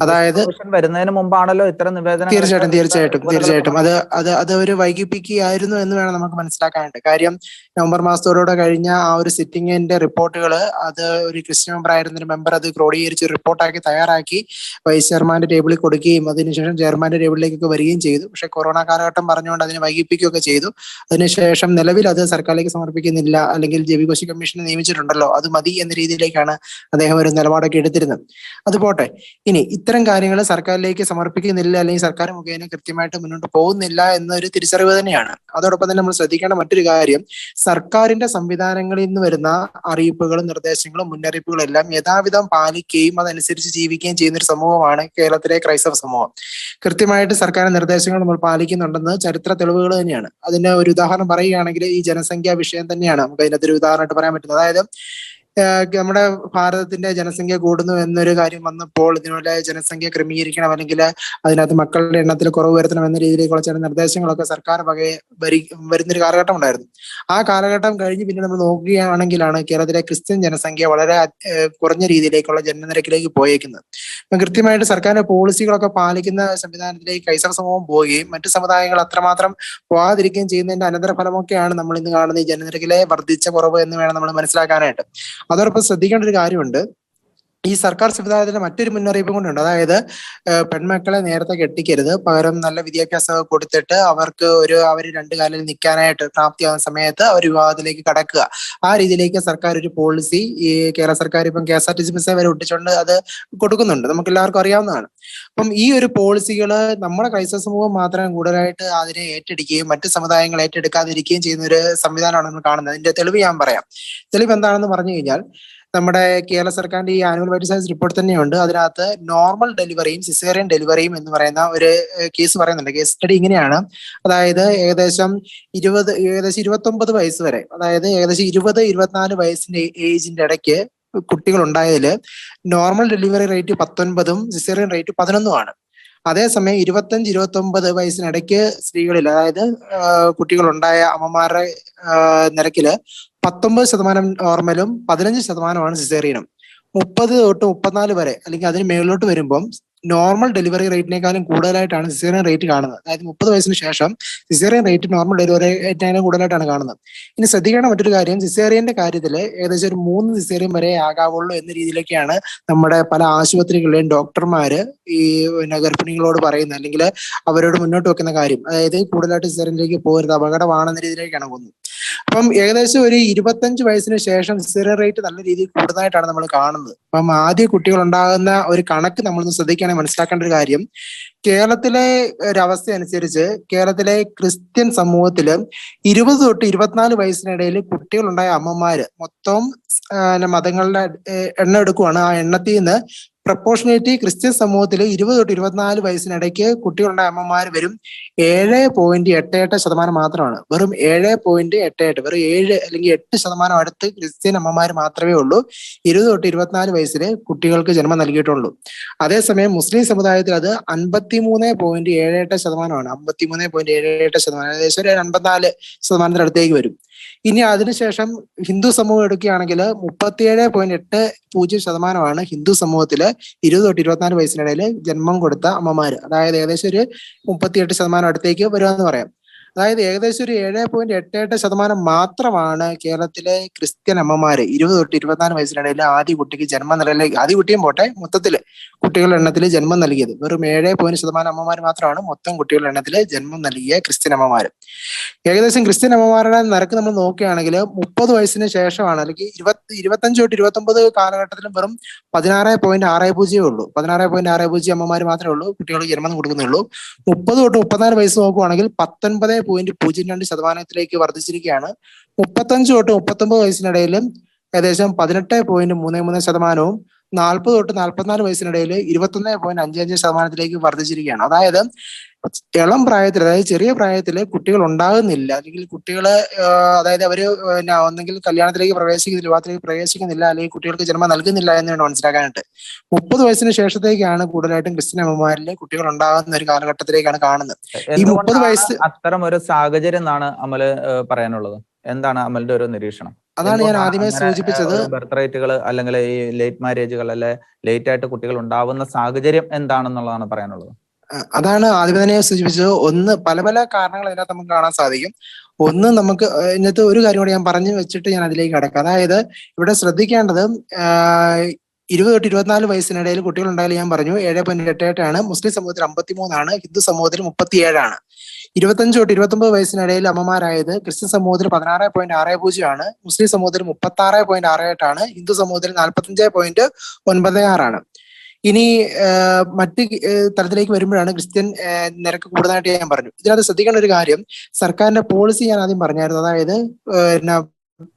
B: അതായത്
A: വരുന്നതിന് മുമ്പാണല്ലോ ഇത്തരം നിവേദനം.
B: തീർച്ചയായിട്ടും അത് ഒരു വൈകിപ്പിക്കുകയായിരുന്നു എന്ന് വേണം നമുക്ക് മനസ്സിലാക്കാനായിട്ട്. കാര്യം നവംബർ മാസത്തോടെ കഴിഞ്ഞ ആ ഒരു സിറ്റിംഗിന്റെ റിപ്പോർട്ടുകൾ അത് ഒരു ക്രിസ്ത്യൻ മെമ്പർ ആയിരുന്ന ഒരു മെമ്പർ അത് ക്രോഡീകരിച്ച് റിപ്പോർട്ടാക്കി തയ്യാറാക്കി വൈസ് ചെയർമാന്റെ ടേബിളിൽ കൊടുക്കുകയും അതിനുശേഷം ചെയർമാന്റെ ടേബിളിലേക്കൊക്കെ വരികയും ചെയ്തു. പക്ഷെ കൊറോണ കാലഘട്ടം പറഞ്ഞുകൊണ്ട് അതിനെ വൈകിപ്പിക്കുകയൊക്കെ ചെയ്തു. അതിനുശേഷം നിലവിൽ അത് സർക്കാരിലേക്ക് സമർപ്പിക്കുന്നില്ല, അല്ലെങ്കിൽ ജെ.വി. കമ്മീഷനെ നിയമിച്ചിട്ടുണ്ടല്ലോ അത് മതി എന്ന രീതിയിലേക്കാണ് അദ്ദേഹം ഒരു നിലപാടൊക്കെ എടുത്തിരുന്നത്. അതുപോട്ടെ, ഇനി ഇത്തരം കാര്യങ്ങൾ സർക്കാരിലേക്ക് സമർപ്പിക്കുന്നില്ല, അല്ലെങ്കിൽ സർക്കാർ മുഖേന കൃത്യമായിട്ട് മുന്നോട്ട് പോകുന്നില്ല എന്നൊരു തിരിച്ചറിവ് തന്നെയാണ്. അതോടൊപ്പം തന്നെ നമ്മൾ ശ്രദ്ധിക്കേണ്ട മറ്റൊരു കാര്യം, സർക്കാരിന്റെ സംവിധാനങ്ങളിൽ നിന്ന് വരുന്ന അറിയിപ്പുകളും നിർദ്ദേശങ്ങളും മുന്നറിയിപ്പുകളും എല്ലാം യഥാവിധം പാലിക്കുകയും അതനുസരിച്ച് ജീവിക്കുകയും ചെയ്യുന്ന ഒരു സമൂഹമാണ് കേരളത്തിലെ ക്രൈസ്തവ സമൂഹം. കൃത്യമായിട്ട് സർക്കാർ നിർദ്ദേശങ്ങൾ നമ്മൾ പാലിക്കുന്നുണ്ടെന്ന് ചരിത്ര തെളിവുകൾ തന്നെയാണ്. അതിന് ഒരു ഉദാഹരണം പറയുകയാണെങ്കിൽ ഈ ജനസംഖ്യാ വിഷയം തന്നെയാണ് നമുക്ക് അതിനകത്തൊരു ഉദാഹരണമായിട്ട് പറയാൻ പറ്റുന്നത്. അതായത് നമ്മുടെ ഭാരതത്തിന്റെ ജനസംഖ്യ കൂടുന്നു എന്നൊരു കാര്യം വന്നപ്പോൾ ഇതിനുള്ള ജനസംഖ്യ ക്രമീകരിക്കണം, അല്ലെങ്കിൽ അതിനകത്ത് മക്കളുടെ എണ്ണത്തിൽ കുറവ് വരുത്തണം എന്ന രീതിയിലേക്കുള്ള ചില നിർദ്ദേശങ്ങളൊക്കെ സർക്കാർ വരുന്നൊരു കാലഘട്ടം ഉണ്ടായിരുന്നു. ആ കാലഘട്ടം കഴിഞ്ഞ് പിന്നെ നമ്മൾ നോക്കുകയാണെങ്കിലാണ് കേരളത്തിലെ ക്രിസ്ത്യൻ ജനസംഖ്യ വളരെ കുറഞ്ഞ രീതിയിലേക്കുള്ള ജനനിരക്കിലേക്ക് പോയേക്കുന്നത്. കൃത്യമായിട്ട് സർക്കാരിന്റെ പോളിസികളൊക്കെ പാലിക്കുന്ന സംവിധാനത്തിലേക്ക് ക്രൈസ്തവ സമൂഹം പോവുകയും മറ്റു സമുദായങ്ങൾ അത്രമാത്രം പോകാതിരിക്കുകയും ചെയ്യുന്നതിന്റെ അനന്തരഫലമൊക്കെയാണ് നമ്മൾ ഇന്ന് കാണുന്ന ഈ ജനനിരക്കിലെ വർദ്ധിച്ച കുറവ് എന്ന് വേണം നമ്മൾ മനസ്സിലാക്കാനായിട്ട്. അതോടൊപ്പം ശ്രദ്ധിക്കേണ്ട ഒരു കാര്യമുണ്ട്, ഈ സർക്കാർ സംവിധാനത്തിന്റെ മറ്റൊരു മുന്നറിയിപ്പ് കൊണ്ടുണ്ട്. അതായത് പെൺമക്കളെ നേരത്തെ കെട്ടിക്കരുത്, പകരം നല്ല വിദ്യാഭ്യാസം കൊടുത്തിട്ട് അവർ രണ്ട് കാലിൽ നിൽക്കാനായിട്ട് പ്രാപ്തിയാകുന്ന സമയത്ത് അവർ വിവാഹത്തിലേക്ക് കടക്കുക. ആ രീതിയിലേക്ക് സർക്കാർ ഒരു പോളിസി ഈ കേരള സർക്കാർ ഇപ്പം KSRTC ബസ് വരെ ഒട്ടിച്ചുകൊണ്ട് അത് കൊടുക്കുന്നുണ്ട്, നമുക്ക് എല്ലാവർക്കും അറിയാവുന്നതാണ്. അപ്പം ഈ ഒരു പോളിസികള് നമ്മുടെ ക്രൈസ്തവ സമൂഹം മാത്രം കൂടുതലായിട്ട് അതിനെ ഏറ്റെടുക്കുകയും മറ്റു സമുദായങ്ങൾ ഏറ്റെടുക്കാതിരിക്കുകയും ചെയ്യുന്ന ഒരു സംവിധാനമാണ് നമ്മൾ കാണുന്നത്. അതിന്റെ തെളിവ് ഞാൻ പറയാം. തെളിവ് എന്താണെന്ന് പറഞ്ഞു കഴിഞ്ഞാൽ, നമ്മുടെ കേരള സർക്കാരിന്റെ ഈ ആനുവൽ വൈറ്റ് സയൻസ് റിപ്പോർട്ട് തന്നെയുണ്ട്. അതിനകത്ത് നോർമൽ ഡെലിവറിയും സിസേറിയൻ ഡെലിവറിയും എന്ന് പറയുന്ന ഒരു കേസ് പറയുന്നുണ്ട്. കേസ് സ്റ്റഡി ഇങ്ങനെയാണ്. അതായത് ഏകദേശം 29 വയസ്സ് വരെ, അതായത് ഏകദേശം 20-24 വയസ്സിന്റെ ഏജിന്റെ ഇടയ്ക്ക് കുട്ടികൾ ഉണ്ടായതിൽ നോർമൽ ഡെലിവറി റേറ്റ് 19ഉം സിസേറിയൻ റേറ്റ് 11ഉമാണ്. അതേസമയം 25-29 വയസ്സിനിടയ്ക്ക് സ്ത്രീകളിൽ, അതായത് കുട്ടികൾ ഉണ്ടായ അമ്മമാരുടെ നിരക്കില് 19% നോർമലും 15% സിസേറിയനും. 30 തൊട്ട് 34 വരെ അല്ലെങ്കിൽ അതിന് മേളിലോട്ട് വരുമ്പം നോർമൽ ഡെലിവറി റേറ്റിനേക്കാളും കൂടുതലായിട്ടാണ് സിസേറിയൻ റേറ്റ് കാണുന്നത്. അതായത് 30 വയസ്സിന് ശേഷം സിസേറിയൻ റേറ്റ് നോർമൽ ഡെലിവറി റേറ്റിനേക്കാളും കൂടുതലായിട്ടാണ് കാണുന്നത്. ഇനി ശ്രദ്ധിക്കേണ്ട മറ്റൊരു കാര്യം, സിസേറിയന്റെ കാര്യത്തിൽ ഏകദേശം ഒരു 3 സിസേറിയൻ വരെ ആകാവുള്ളൂ എന്ന രീതിയിലേക്കാണ് നമ്മുടെ പല ആശുപത്രികളിലെയും ഡോക്ടർമാര് ഈ ഗർഭിണികളോട് പറയുന്നത്, അല്ലെങ്കിൽ അവരോട് മുന്നോട്ട് വെക്കുന്ന കാര്യം. അതായത് കൂടുതലായിട്ട് സിസേറിയനിലേക്ക് പോകരുത്, അപകടമാണെന്ന രീതിയിലേക്കാണ് പോകുന്നത്. ഇപ്പം ഏകദേശം ഒരു 25 വയസ്സിന് ശേഷം സിസേറിയൻ റേറ്റ് നല്ല രീതിയിൽ കൂടുന്നതായിട്ടാണ് നമ്മൾ കാണുന്നത്. അപ്പം ആദ്യ കുട്ടികൾ ഉണ്ടാകുന്ന ഒരു കണക്ക് നമ്മളൊന്ന് ശ്രദ്ധിക്കുകയാണെങ്കിൽ മനസ്സിലാക്കേണ്ട ഒരു കാര്യം, കേരളത്തിലെ ഒരു അവസ്ഥ അനുസരിച്ച് കേരളത്തിലെ ക്രിസ്ത്യൻ സമൂഹത്തില് 20 തൊട്ട് 24 വയസ്സിനിടയിൽ കുട്ടികളുണ്ടായ അമ്മമാര് മൊത്തം മതങ്ങളുടെ എണ്ണം എടുക്കുവാണ്. ആ എണ്ണത്തിൽ നിന്ന് പ്രപ്പോർഷനേറ്റ് ക്രിസ്ത്യൻ സമൂഹത്തിൽ 20 തൊട്ട് 24 വയസ്സിനിടയ്ക്ക് കുട്ടികളുണ്ടായ അമ്മമാർ വരും 7.88% മാത്രമാണ്. വെറും 7.88, വെറും 7 അല്ലെങ്കിൽ 8% അടുത്ത് ക്രിസ്ത്യൻ അമ്മമാർ മാത്രമേ ഉള്ളൂ 20 തൊട്ട് 24 വയസ്സിൽ കുട്ടികൾക്ക് ജന്മം നൽകിയിട്ടുള്ളൂ. അതേസമയം മുസ്ലിം സമുദായത്തിൽ അത് 53.78%. 53.78%, ഏകദേശം ഒരു 54% അടുത്തേക്ക് വരും. ഇനി അതിനുശേഷം ഹിന്ദു സമൂഹം എടുക്കുകയാണെങ്കിൽ 37.80% ഹിന്ദു സമൂഹത്തില് 20 തൊട്ട് 24 വയസ്സിനിടയിൽ ജന്മം കൊടുത്ത അമ്മമാര്. അതായത് ഏകദേശം ഒരു 38% അടുത്തേക്ക് വരുമെന്ന് പറയാം. അതായത് ഏകദേശം ഒരു 7.88% മാത്രമാണ് കേരളത്തിലെ ക്രിസ്ത്യൻ അമ്മമാര് 20 തൊട്ട് 24 വയസ്സിനിടയിൽ ആദ്യ കുട്ടിക്ക് ജന്മം നൽകിയ, ആദ്യ കുട്ടിയും പോട്ടെ മൊത്തത്തില് കുട്ടികളുടെ എണ്ണത്തിൽ ജന്മം നൽകിയത്. വെറും 7% അമ്മമാർ മാത്രമാണ് മൊത്തം കുട്ടികളുടെ എണ്ണത്തിൽ ജന്മം നൽകിയ ക്രിസ്ത്യൻ അമ്മമാര്. ഏകദേശം ക്രിസ്ത്യൻ അമ്മമാരുടെ നിരക്ക് നമ്മൾ നോക്കുകയാണെങ്കിൽ 30 വയസ്സിന് ശേഷമാണ്, അല്ലെങ്കിൽ 25 തൊട്ട് 29 കാലഘട്ടത്തിലും വെറും 16.60 ഉള്ളൂ. 16.60 അമ്മമാർ മാത്രമേ ഉള്ളൂ കുട്ടികൾക്ക് ജന്മം കൊടുക്കുന്നുള്ളൂ. 30 തൊട്ട് 34 വയസ്സ് നോക്കുവാണെങ്കിൽ 19.02% വർദ്ധിച്ചിരിക്കുകയാണ്. 35 തൊട്ട് 39 വയസ്സിനിടയിലും ഏകദേശം 18.33%, 40 തൊട്ട് 44 വയസ്സിനിടയിൽ 21.55% വർദ്ധിച്ചിരിക്കുകയാണ്. അതായത് ഇളം പ്രായത്തിൽ, അതായത് ചെറിയ പ്രായത്തിൽ കുട്ടികൾ ഉണ്ടാകുന്നില്ല, അല്ലെങ്കിൽ കുട്ടികള് അതായത് അവര് ഒന്നെങ്കിൽ കല്യാണത്തിലേക്ക് പ്രവേശിക്കുന്നില്ല, വിവാഹത്തിലേക്ക് പ്രവേശിക്കുന്നില്ല, അല്ലെങ്കിൽ കുട്ടികൾക്ക് ജന്മം നൽകുന്നില്ല എന്നാണ് മനസ്സിലാക്കാനായിട്ട്. 30 വയസ്സിന് ശേഷത്തേക്കാണ് കൂടുതലായിട്ടും ക്രിസ്ത്യൻ അമ്മമാരിൽ കുട്ടികൾ ഉണ്ടാകുന്ന ഒരു കാലഘട്ടത്തിലേക്കാണ് കാണുന്നത്. ഈ 30 വയസ്സ്
A: അത്തരം ഒരു സാഹചര്യം എന്നാണ് അമല് പറയാനുള്ളത്? എന്താണ് അമലിന്റെ ഒരു നിരീക്ഷണം?
B: അതാണ് ഞാൻ ആദ്യമേ സൂചിപ്പിച്ചത്.
A: ബർത്ത് റേറ്റുകൾ അല്ലെങ്കിൽ ഈ ലേറ്റ് മാരേജുകൾ അല്ലെ ലേറ്റ് ആയിട്ട് കുട്ടികൾ ഉണ്ടാവുന്ന സാഹചര്യം എന്താണെന്നുള്ളതാണ് പറയാനുള്ളത്.
B: അതാണ് ആദ്യമേ തന്നെ സൂചിപ്പിച്ചത്. ഒന്ന്, പല പല കാരണങ്ങൾ ഇതിനകത്ത് നമുക്ക് കാണാൻ സാധിക്കും. ഒന്ന്, നമുക്ക് ഇതിനകത്ത് ഒരു കാര്യം കൂടി ഞാൻ പറഞ്ഞു വെച്ചിട്ട് ഞാൻ അതിലേക്ക് കടക്കാം. അതായത് ഇവിടെ ശ്രദ്ധിക്കേണ്ടത് 20 തൊട്ട് 24 വയസ്സിനിടയിൽ കുട്ടികൾ ഉണ്ടായാലും ഞാൻ പറഞ്ഞു 7.88 മുസ്ലിം സമൂഹത്തിൽ 53, ഹിന്ദു സമൂഹത്തിൽ 37. 25 തൊട്ട് 29 വയസ്സിനിടയിൽ അമ്മമാരായത് ക്രിസ്ത്യൻ സമൂഹത്തിൽ 16.60, മുസ്ലിം സമൂഹത്തിൽ 36.68, ഹിന്ദു സമൂഹത്തിൽ 45.96. ഇനി മറ്റ് തലത്തിലേക്ക് വരുമ്പോഴാണ് ക്രിസ്ത്യൻ നിരക്ക് കൂടുതലായിട്ട് ഞാൻ പറഞ്ഞു. ഇതിനകത്ത് ശ്രദ്ധിക്കേണ്ട ഒരു കാര്യം, സർക്കാരിന്റെ പോളിസി ഞാൻ ആദ്യം പറഞ്ഞായിരുന്നു. അതായത്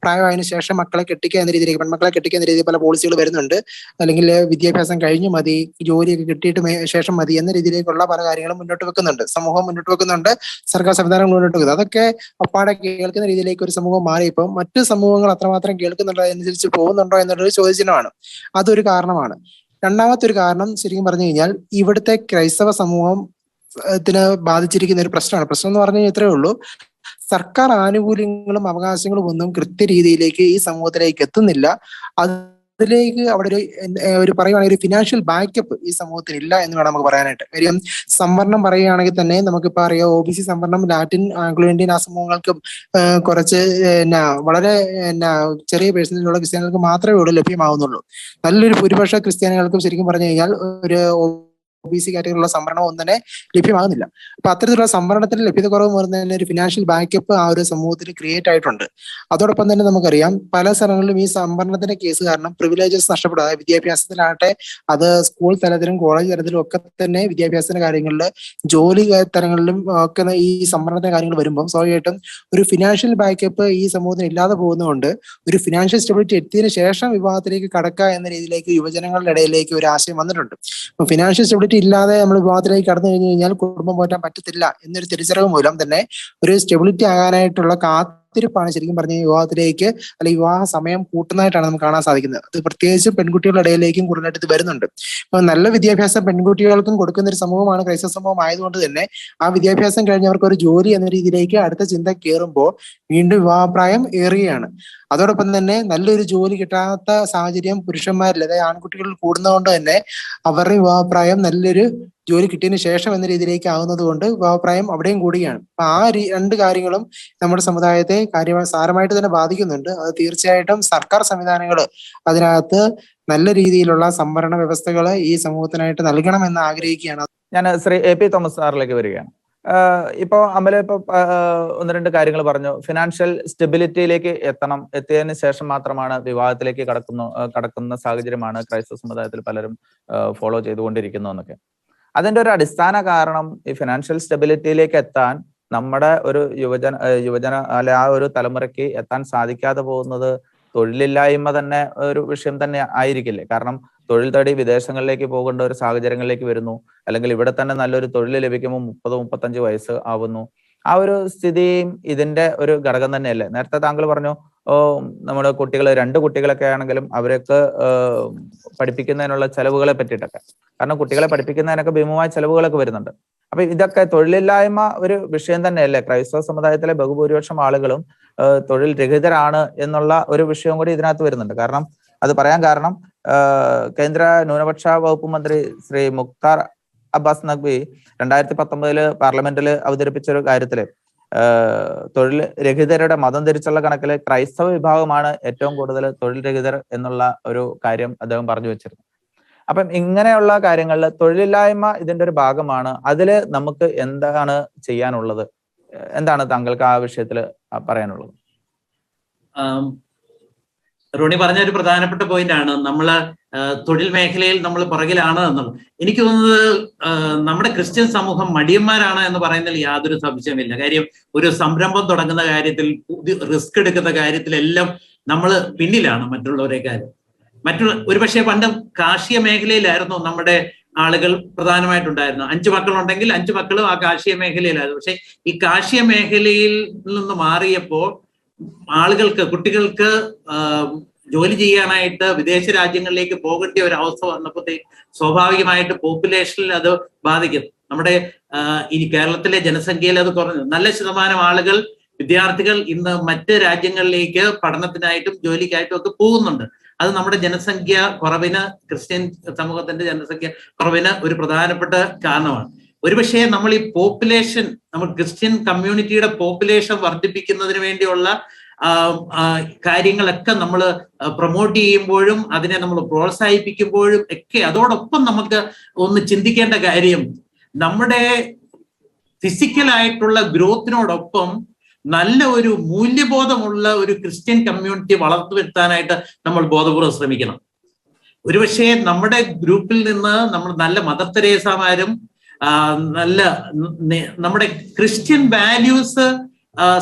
B: പ്രായമായതിനു ശേഷം മക്കളെ കെട്ടിക്കുക എന്ന രീതിയിലേക്ക്, പെൺമക്കളെ കെട്ടിക്കുക എന്ന രീതിയിൽ പല പോളിസികൾ വരുന്നുണ്ട്. അല്ലെങ്കിൽ വിദ്യാഭ്യാസം കഴിഞ്ഞു മതി, ജോലിയൊക്കെ കിട്ടിയിട്ട് ശേഷം മതി എന്ന രീതിയിലേക്കുള്ള പല കാര്യങ്ങളും മുന്നോട്ട് വെക്കുന്നുണ്ട്, സമൂഹം മുന്നോട്ട് വെക്കുന്നുണ്ട്, സർക്കാർ സംവിധാനങ്ങൾ മുന്നോട്ട് വെക്കുന്നത്. അതൊക്കെ അപ്പാടെ കേൾക്കുന്ന രീതിയിലേക്ക് ഒരു സമൂഹം മാറിയപ്പോൾ മറ്റു സമൂഹങ്ങൾ അത്രമാത്രം കേൾക്കുന്നുണ്ടോ, അതനുസരിച്ച് പോകുന്നുണ്ടോ എന്നുള്ളൊരു ചോദ്യചിഹ്നമാണ്. അതൊരു കാരണമാണ്. രണ്ടാമത്തെ ഒരു കാരണം ശരിക്കും പറഞ്ഞു കഴിഞ്ഞാൽ ഇവിടുത്തെ ക്രൈസ്തവ സമൂഹത്തിന് ബാധിച്ചിരിക്കുന്ന ഒരു പ്രശ്നമാണ്. പ്രശ്നം എന്ന് പറഞ്ഞു കഴിഞ്ഞാൽ ഇത്രയേ ഉള്ളൂ, സർക്കാർ ആനുകൂല്യങ്ങളും അവകാശങ്ങളും ഒന്നും കൃത്യരീതിയിലേക്ക് ഈ സമൂഹത്തിലേക്ക് എത്തുന്നില്ല. അതിലേക്ക് അവിടെ ഒരു പറയുകയാണെങ്കിൽ ഒരു ഫിനാൻഷ്യൽ ബാക്കപ്പ് ഈ സമൂഹത്തിന് ഇല്ല എന്ന് വേണം നമുക്ക് പറയാനായിട്ട്. കാര്യം സംവരണം പറയുകയാണെങ്കിൽ തന്നെ നമുക്കിപ്പോൾ അറിയാം, OBC സംവരണം ലാറ്റിൻ ആംഗ്ലോ ഇന്ത്യൻ ആ സമൂഹങ്ങൾക്കും കുറച്ച് വളരെ ചെറിയ പേഴ്സൻറ്റേജിലുള്ള ക്രിസ്ത്യാനികൾക്ക് മാത്രമേ ഇവിടെ ലഭ്യമാവുന്നുള്ളൂ. നല്ലൊരു ഭൂരിപക്ഷ ക്രിസ്ത്യാനികൾക്കും ശരിക്കും പറഞ്ഞു കഴിഞ്ഞാൽ ഒരു OBC കാറ്റഗറിയിലുള്ള സംവരണം ഒന്നും തന്നെ ലഭ്യമാകുന്നില്ല. അപ്പൊ അത്തരത്തിലുള്ള സംവരണത്തിന് ലഭ്യത കുറവ് മൂലം തന്നെ ഒരു ഫിനാൻഷ്യൽ ബാക്കപ്പ് ആ ഒരു സമൂഹത്തിൽ ക്രിയേറ്റ് ആയിട്ടുണ്ട്. അതോടൊപ്പം തന്നെ നമുക്കറിയാം പല സ്ഥലങ്ങളിലും ഈ സംവരണത്തിന്റെ കേസ് കാരണം പ്രിവിലേജസ് നഷ്ടപ്പെടുക. അതായത് വിദ്യാഭ്യാസത്തിലാകട്ടെ, അത് സ്കൂൾ തലത്തിലും കോളേജ് തലത്തിലും ഒക്കെ തന്നെ വിദ്യാഭ്യാസത്തിന്റെ കാര്യങ്ങളിൽ, ജോലി തലങ്ങളിലും ഒക്കെ ഈ സംവരണത്തിന്റെ കാര്യങ്ങൾ വരുമ്പോൾ സ്വാഭാവികമായിട്ടും ഒരു ഫിനാൻഷ്യൽ ബാക്കപ്പ് ഈ സമൂഹത്തിന് ഇല്ലാതെ പോകുന്നതുകൊണ്ട് ഒരു ഫിനാൻഷ്യൽ സ്റ്റെബിലിറ്റി എത്തിയതിനു ശേഷം വിവാഹത്തിലേക്ക് കടക്കുക എന്ന രീതിയിലേക്ക് യുവജനങ്ങളുടെ ഇടയിലേക്ക് ഒരു ആശയം വന്നിട്ടുണ്ട്. അപ്പൊ ഫിനാൻഷ്യൽ സ്റ്റെബിലിറ്റി ഇല്ലാതെ നമ്മൾ വിവാഹത്തിലേക്ക് കടന്നു കഴിഞ്ഞു കഴിഞ്ഞാൽ കുടുംബം പോറ്റാൻ പറ്റത്തില്ല എന്നൊരു തിരിച്ചറിവ് മൂലം തന്നെ ഒരു സ്റ്റെബിലിറ്റി ആകാനായിട്ടുള്ള കാത്തിരിപ്പാണ് ശരിക്കും പറഞ്ഞ വിവാഹത്തിലേക്ക് അല്ലെങ്കിൽ വിവാഹ സമയം കൂട്ടുന്നതായിട്ടാണ് നമുക്ക് കാണാൻ സാധിക്കുന്നത്. അത് പ്രത്യേകിച്ച് പെൺകുട്ടികളുടെ ഇടയിലേക്കും കൂടുതലായിട്ട് ഇത് വരുന്നുണ്ട്. അപ്പൊ നല്ല വിദ്യാഭ്യാസം പെൺകുട്ടികൾക്കും കൊടുക്കുന്ന ഒരു സമൂഹമാണ് ക്രൈസ്തവ സമൂഹം ആയതുകൊണ്ട് തന്നെ ആ വിദ്യാഭ്യാസം കഴിഞ്ഞവർക്ക് ഒരു ജോലി എന്ന രീതിയിലേക്ക് അടുത്ത ചിന്ത കയറുമ്പോൾ വീണ്ടും വിവാഹപ്രായം ഏറുകയാണ്. അതോടൊപ്പം തന്നെ നല്ലൊരു ജോലി കിട്ടാത്ത സാഹചര്യം പുരുഷന്മാരിൽ, അതായത് ആൺകുട്ടികളിൽ കൂടുന്നതുകൊണ്ട് തന്നെ അവരുടെ വിവാഹപ്രായം നല്ലൊരു ജോലി കിട്ടിയതിന് ശേഷം എന്ന രീതിയിലേക്ക് ആകുന്നത് കൊണ്ട് വിവാഹപ്രായം അവിടെയും കൂടുകയാണ്. അപ്പൊ ആ രണ്ട് കാര്യങ്ങളും നമ്മുടെ സമുദായത്തെ സാരമായിട്ട് തന്നെ ബാധിക്കുന്നുണ്ട്. അത് തീർച്ചയായിട്ടും സർക്കാർ സംവിധാനങ്ങൾ അതിനകത്ത് നല്ല രീതിയിലുള്ള സംവരണ വ്യവസ്ഥകൾ ഈ സമൂഹത്തിനായിട്ട് നൽകണമെന്ന് ആഗ്രഹിക്കുകയാണ്.
A: ഞാൻ ശ്രീ AP തോമസ് സാറിലേക്ക് വരികയാണ്. ഇപ്പോ അമല് ഇപ്പൊ ഒന്ന് രണ്ട് കാര്യങ്ങൾ പറഞ്ഞു. ഫിനാൻഷ്യൽ സ്റ്റെബിലിറ്റിയിലേക്ക് എത്തിയതിനു ശേഷം മാത്രമാണ് വിവാഹത്തിലേക്ക് കടക്കുന്ന സാഹചര്യമാണ് ക്രൈസ്തവ സമുദായത്തിൽ പലരും ഫോളോ ചെയ്തുകൊണ്ടിരിക്കുന്നു എന്നൊക്കെ. അതിന്റെ ഒരു അടിസ്ഥാന കാരണം ഈ ഫിനാൻഷ്യൽ സ്റ്റെബിലിറ്റിയിലേക്ക് എത്താൻ നമ്മുടെ ഒരു യുവജന അല്ലെ ആ ഒരു തലമുറയ്ക്ക് എത്താൻ സാധിക്കാതെ പോകുന്നത് തൊഴിലില്ലായ്മ തന്നെ ഒരു വിഷയം തന്നെ ആയിരിക്കില്ലേ? കാരണം തൊഴിൽ തേടി വിദേശങ്ങളിലേക്ക് പോകേണ്ട ഒരു സാഹചര്യങ്ങളിലേക്ക് വരുന്നു, അല്ലെങ്കിൽ ഇവിടെ തന്നെ നല്ലൊരു തൊഴിൽ ലഭിക്കുമ്പോൾ 30-35 വയസ്സ് ആവുന്നു. ആ ഒരു സ്ഥിതിയും ഇതിന്റെ ഒരു ഘടകം തന്നെയല്ലേ? നേരത്തെ താങ്കൾ പറഞ്ഞു നമ്മുടെ കുട്ടികൾ 2 കുട്ടികളൊക്കെ ആണെങ്കിലും അവരൊക്കെ പഠിപ്പിക്കുന്നതിനുള്ള ചെലവുകളെ പറ്റിയിട്ടൊക്കെ. കാരണം കുട്ടികളെ പഠിപ്പിക്കുന്നതിനൊക്കെ ഭീമമായ ചെലവുകളൊക്കെ വരുന്നുണ്ട്. അപ്പൊ ഇതൊക്കെ തൊഴിലില്ലായ്മ ഒരു വിഷയം തന്നെയല്ലേ? ക്രൈസ്തവ സമുദായത്തിലെ ബഹുഭൂരിപക്ഷം ആളുകളും തൊഴിൽ രഹിതരാണ് എന്നുള്ള ഒരു വിഷയം കൂടി ഇതിനകത്ത് വരുന്നുണ്ട്. കാരണം അത് പറയാൻ കാരണം കേന്ദ്ര ന്യൂനപക്ഷ വകുപ്പ് മന്ത്രി ശ്രീ മുക്താർ അബ്ബാസ് നഖ്വി 2019 പാർലമെന്റിൽ അവതരിപ്പിച്ച ഒരു കാര്യത്തില് തൊഴിൽ രഹിതരുടെ മതം തിരിച്ചുള്ള കണക്കില് ക്രൈസ്തവ വിഭാഗമാണ് ഏറ്റവും കൂടുതൽ തൊഴിൽ രഹിതർ എന്നുള്ള ഒരു കാര്യം അദ്ദേഹം പറഞ്ഞു വെച്ചിരുന്നു. അപ്പം ഇങ്ങനെയുള്ള കാര്യങ്ങളിൽ തൊഴിലില്ലായ്മ ഇതിന്റെ ഒരു ഭാഗമാണ്. അതില് നമുക്ക് എന്താണ് ചെയ്യാനുള്ളത്? എന്താണ് താങ്കൾക്ക് ആ വിഷയത്തിൽ പറയാനുള്ളത്?
C: റോണി പറഞ്ഞ ഒരു പ്രധാനപ്പെട്ട പോയിന്റ് ആണ്. നമ്മള് തൊഴിൽ മേഖലയിൽ നമ്മൾ പുറകിലാണ് എന്നുള്ളത്. എനിക്ക് തോന്നുന്നത് നമ്മുടെ ക്രിസ്ത്യൻ സമൂഹം മടിയന്മാരാണ് എന്ന് പറയുന്നതിൽ യാതൊരു സംശയമില്ല. കാര്യം ഒരു സംരംഭം തുടങ്ങുന്ന കാര്യത്തിൽ, റിസ്ക് എടുക്കുന്ന കാര്യത്തിലെല്ലാം നമ്മൾ പിന്നിലാണ് മറ്റുള്ളവരെക്കാളും. ഒരുപക്ഷെ പണ്ട് കാർഷിക മേഖലയിലായിരുന്നു നമ്മുടെ ആളുകൾ പ്രധാനമായിട്ടുണ്ടായിരുന്നു. 5 മക്കളുണ്ടെങ്കിൽ 5 മക്കളും ആ കാർഷിക മേഖലയിലായിരുന്നു. പക്ഷെ ഈ കാർഷിക മേഖലയിൽ നിന്ന് മാറിയപ്പോൾ കുട്ടികൾക്ക് ജോലി ചെയ്യാനായിട്ട് വിദേശ രാജ്യങ്ങളിലേക്ക് പോകേണ്ട ഒരു അവസ്ഥ വന്നപ്പോഴത്തേക്ക് സ്വാഭാവികമായിട്ട് പോപ്പുലേഷനിൽ അത് ബാധിക്കും. നമ്മുടെ ഈ കേരളത്തിലെ ജനസംഖ്യയിൽ അത് കുറഞ്ഞു. നല്ല ശതമാനം ആളുകൾ, വിദ്യാർത്ഥികൾ ഇന്ന് മറ്റ് രാജ്യങ്ങളിലേക്ക് പഠനത്തിനായിട്ടും ജോലിക്കായിട്ടും ഒക്കെ പോകുന്നുണ്ട്. അത് നമ്മുടെ ജനസംഖ്യ കുറവിന്, ക്രിസ്ത്യൻ സമൂഹത്തിന്റെ ജനസംഖ്യ കുറവിന് ഒരു പ്രധാനപ്പെട്ട കാരണമാണ്. ഒരുപക്ഷെ നമ്മൾ ഈ നമ്മൾ ക്രിസ്ത്യൻ കമ്മ്യൂണിറ്റിയുടെ പോപ്പുലേഷൻ വർദ്ധിപ്പിക്കുന്നതിന് വേണ്ടിയുള്ള കാര്യങ്ങളൊക്കെ നമ്മൾ പ്രൊമോട്ട് ചെയ്യുമ്പോഴും അതിനെ നമ്മൾ പ്രോത്സാഹിപ്പിക്കുമ്പോഴും ഒക്കെ അതോടൊപ്പം നമുക്ക് ഒന്ന് ചിന്തിക്കേണ്ട കാര്യം, നമ്മുടെ ഫിസിക്കലായിട്ടുള്ള ഗ്രോത്തിനോടൊപ്പം നല്ല ഒരു മൂല്യബോധമുള്ള ഒരു ക്രിസ്ത്യൻ കമ്മ്യൂണിറ്റി വളർത്തിവരുത്താനായിട്ട് നമ്മൾ ബോധപൂർവ്വം ശ്രമിക്കണം. ഒരുപക്ഷെ നമ്മുടെ ഗ്രൂപ്പിൽ നിന്ന് നമ്മൾ നല്ല മദർ തെരേസമാരും നമ്മുടെ ക്രിസ്ത്യൻ വാല്യൂസ്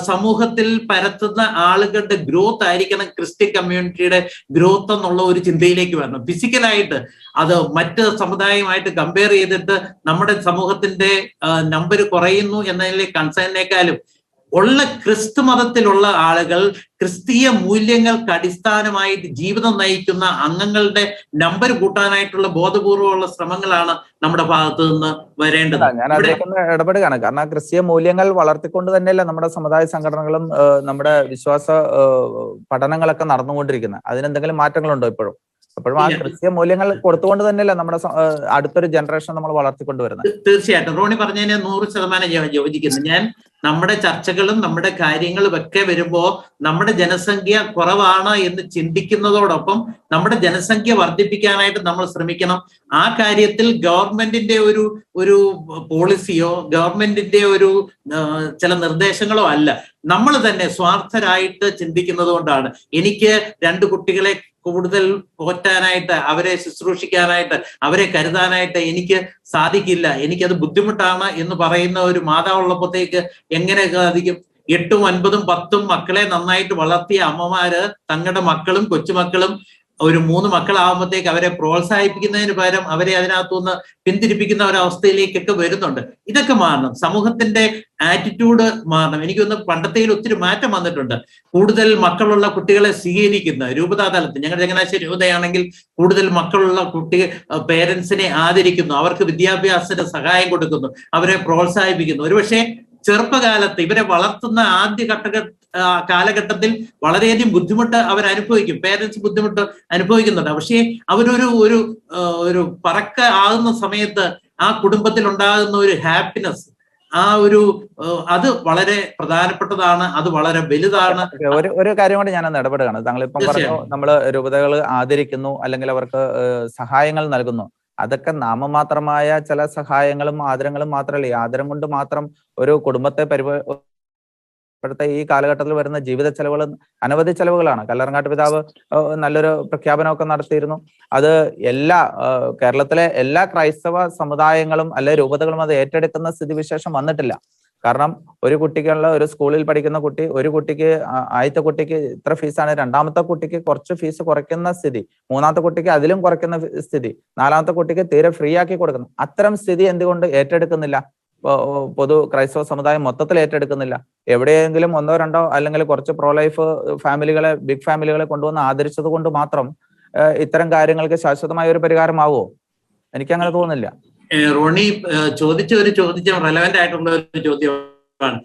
C: സമൂഹത്തിൽ പരത്തുന്ന ആളുകളുടെ ഗ്രോത്ത് ആയിരിക്കണം ക്രിസ്ത്യൻ കമ്മ്യൂണിറ്റിയുടെ ഗ്രോത്ത് എന്നുള്ള ഒരു ചിന്തയിലേക്ക് വരണം. ഫിസിക്കലായിട്ട് അത് മറ്റ് സമുദായമായിട്ട് കമ്പയർ ചെയ്തിട്ട് നമ്മുടെ സമൂഹത്തിന്റെ നമ്പർ കുറയുന്നു എന്നതിലെ കൺസേണിനേക്കാളും ഉള്ള ക്രിസ്തു മതത്തിലുള്ള ആളുകൾ ക്രിസ്തീയ മൂല്യങ്ങൾക്ക് അടിസ്ഥാനമായിട്ട് ജീവിതം നയിക്കുന്ന അംഗങ്ങളുടെ നമ്പർ കൂട്ടാനായിട്ടുള്ള ബോധപൂർവമുള്ള ശ്രമങ്ങളാണ് നമ്മുടെ ഭാഗത്ത് നിന്ന് വരേണ്ടത്.
A: ഞാൻ അതിലേക്കൊന്ന് ഇടപെടുകയാണ്. കാരണം ക്രിസ്തീയ മൂല്യങ്ങൾ വളർത്തിക്കൊണ്ട് തന്നെയല്ല നമ്മുടെ സമുദായ സംഘടനകളും നമ്മുടെ വിശ്വാസ പഠനങ്ങളൊക്കെ നടന്നുകൊണ്ടിരിക്കുന്നത്. അതിനെന്തെങ്കിലും മാറ്റങ്ങളുണ്ടോ ഇപ്പോഴും? അപ്പോഴും ആ ക്രിസ്തീയ മൂല്യങ്ങൾ കൊടുത്തുകൊണ്ട് തന്നെയല്ല നമ്മുടെ അടുത്തൊരു ജനറേഷൻ നമ്മൾ വളർത്തിക്കൊണ്ടുവരുന്നത്.
C: തീർച്ചയായിട്ടും റോണി പറഞ്ഞതിനെ 100% യോജിക്കുന്നു ഞാൻ. നമ്മുടെ ചർച്ചകളും നമ്മുടെ കാര്യങ്ങളും ഒക്കെ വരുമ്പോ നമ്മുടെ ജനസംഖ്യ കുറവാണ് എന്ന് ചിന്തിക്കുന്നതോടൊപ്പം നമ്മുടെ ജനസംഖ്യ വർദ്ധിപ്പിക്കാനായിട്ട് നമ്മൾ ശ്രമിക്കണം. ആ കാര്യത്തിൽ ഗവൺമെന്റിന്റെ ഒരു പോളിസിയോ ഗവൺമെന്റിന്റെ ചില നിർദ്ദേശങ്ങളോ അല്ല, നമ്മൾ തന്നെ സ്വാർത്ഥരായിട്ട് ചിന്തിക്കുന്നത് കൊണ്ടാണ്. എനിക്ക് 2 കുട്ടികളെ കൂടുതൽ പോറ്റാനായിട്ട്, അവരെ ശുശ്രൂഷിക്കാനായിട്ട്, അവരെ കരുതാനായിട്ട് എനിക്ക് സാധിക്കില്ല, എനിക്കത് ബുദ്ധിമുട്ടാണ് എന്ന് പറയുന്ന ഒരു മാതാവുള്ളപ്പോഴത്തേക്ക് എങ്ങനെ സാധിക്കും? 8ഉം 9ഉം 10ഉം മക്കളെ നന്നായിട്ട് വളർത്തിയ അമ്മമാര് തങ്ങളുടെ മക്കളും കൊച്ചുമക്കളും ഒരു 3 മക്കളാവുമ്പോഴത്തേക്ക് അവരെ പ്രോത്സാഹിപ്പിക്കുന്നതിന് പകരം അവരെ അതിനകത്തുനിന്ന് പിന്തിരിപ്പിക്കുന്ന ഒരവസ്ഥയിലേക്കൊക്കെ വരുന്നുണ്ട്. ഇതൊക്കെ മാറണം. സമൂഹത്തിന്റെ ആറ്റിറ്റ്യൂഡ് മാറണം. എനിക്കൊന്ന് പണ്ടത്തേൽ ഒത്തിരി മാറ്റം വന്നിട്ടുണ്ട്. കൂടുതൽ മക്കളുള്ള കുട്ടികളെ സ്വീകരിക്കുന്ന രൂപതാ തലത്തിൽ, ഞങ്ങളുടെ ചങ്ങനാശ്ശേരി രൂപതയാണെങ്കിൽ കൂടുതൽ മക്കളുള്ള പേരൻസിനെ ആദരിക്കുന്നു, അവർക്ക് വിദ്യാഭ്യാസത്തിന് സഹായം കൊടുക്കുന്നു, അവരെ പ്രോത്സാഹിപ്പിക്കുന്നു. ഒരുപക്ഷെ ചെറുപ്പകാലത്ത് ഇവരെ വളർത്തുന്ന ആദ്യ കാലഘട്ടത്തിൽ വളരെയധികം ബുദ്ധിമുട്ട് അവരനുഭവിക്കും, പേരൻസ് ബുദ്ധിമുട്ട് അനുഭവിക്കുന്നുണ്ട്. പക്ഷേ അവരൊരു പറക്ക ആകുന്ന സമയത്ത് ആ കുടുംബത്തിൽ ഉണ്ടാകുന്ന ഒരു ഹാപ്പിനെസ്, അത് വളരെ പ്രധാനപ്പെട്ടതാണ്, അത് വളരെ വലുതാണ്.
A: ഒരു കാര്യം കൂടി ഞാനൊന്ന് ഇടപെടുകയാണ്. താങ്കൾ ഇപ്പം പറഞ്ഞു നമ്മൾ രൂപതകൾ ആദരിക്കുന്നു അല്ലെങ്കിൽ അവർക്ക് സഹായങ്ങൾ നൽകുന്നു. അതൊക്കെ നാമമാത്രമായ ചില സഹായങ്ങളും ആദരങ്ങളും മാത്രമല്ല. ഈ ആദരം കൊണ്ട് മാത്രം ഒരു കുടുംബത്തെ ഇപ്പോഴത്തെ ഈ കാലഘട്ടത്തിൽ വരുന്ന ജീവിത ചെലവുകൾ അനവധി ചെലവുകളാണ്. കല്ലറങ്ങാട്ട് പിതാവ് നല്ലൊരു പ്രഖ്യാപനമൊക്കെ നടത്തിയിരുന്നു. അത് കേരളത്തിലെ എല്ലാ ക്രൈസ്തവ സമുദായങ്ങളും അല്ലെ രൂപതകളും അത് ഏറ്റെടുക്കുന്ന സ്ഥിതിവിശേഷം വന്നിട്ടില്ല. കാരണം ഒരു കുട്ടിക്കുള്ള ഒരു സ്കൂളിൽ പഠിക്കുന്ന കുട്ടി, ഒരു കുട്ടിക്ക് ആദ്യത്തെ കുട്ടിക്ക് ഇത്ര ഫീസാണ്, രണ്ടാമത്തെ കുട്ടിക്ക് കുറച്ച് ഫീസ് കുറയ്ക്കുന്ന സ്ഥിതി, മൂന്നാമത്തെ കുട്ടിക്ക് അതിലും കുറയ്ക്കുന്ന സ്ഥിതി, നാലാമത്തെ കുട്ടിക്ക് തീരെ ഫ്രീ ആക്കി കൊടുക്കുന്നു. അത്തരം സ്ഥിതി എന്തുകൊണ്ട് ഏറ്റെടുക്കുന്നില്ല? പൊതു ക്രൈസ്തവ സമുദായം മൊത്തത്തിൽ ഏറ്റെടുക്കുന്നില്ല. എവിടെയെങ്കിലും ഒന്നോ രണ്ടോ അല്ലെങ്കിൽ കുറച്ച് പ്രോ ലൈഫ് ഫാമിലികളെ, ബിഗ് ഫാമിലികളെ കൊണ്ടുവന്ന് ആദരിച്ചത് കൊണ്ട് മാത്രം ഇത്തരം കാര്യങ്ങൾക്ക് ശാശ്വതമായ ഒരു പരിഹാരമാവോ? എനിക്ക് അങ്ങനെ തോന്നുന്നില്ല.
C: റോണി ചോദിച്ച റെലവെന്റ് ആയിട്ടുള്ള ഒരു ചോദ്യമാണ്.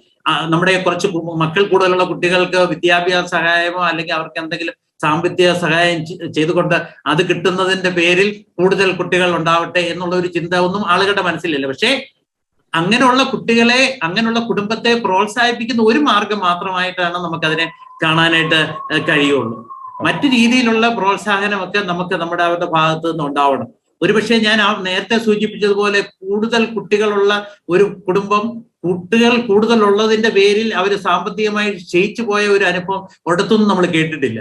C: നമ്മുടെ കുറച്ച് മക്കൾ കൂടുതലുള്ള കുട്ടികൾക്ക് വിദ്യാഭ്യാസ സഹായമോ അല്ലെങ്കിൽ അവർക്ക് എന്തെങ്കിലും സാമ്പത്തിക സഹായം ചെയ്തുകൊണ്ട് അത് കിട്ടുന്നതിന്റെ പേരിൽ കൂടുതൽ കുട്ടികൾ ഉണ്ടാവട്ടെ എന്നുള്ള ഒരു ചിന്ത ഒന്നും ആളുകളുടെ മനസ്സിലില്ല. പക്ഷേ അങ്ങനെയുള്ള കുട്ടികളെ, അങ്ങനെയുള്ള കുടുംബത്തെ പ്രോത്സാഹിപ്പിക്കുന്ന ഒരു മാർഗം മാത്രമായിട്ടാണ് നമുക്കതിനെ കാണാനായിട്ട് കഴിയുള്ളൂ. മറ്റു രീതിയിലുള്ള പ്രോത്സാഹനമൊക്കെ നമുക്ക് അവരുടെ ഭാഗത്ത് നിന്ന് ഉണ്ടാവണം. ഒരുപക്ഷെ ഞാൻ നേരത്തെ സൂചിപ്പിച്ചതുപോലെ കൂടുതൽ കുട്ടികളുള്ള ഒരു കുടുംബം, കുട്ടികൾ കൂടുതലുള്ളതിന്റെ പേരിൽ അവർ സാമ്പത്തികമായി ക്ഷയിച്ചു പോയ ഒരു അനുഭവം ഒരിടത്തൊന്നും നമ്മൾ കേട്ടിട്ടില്ല.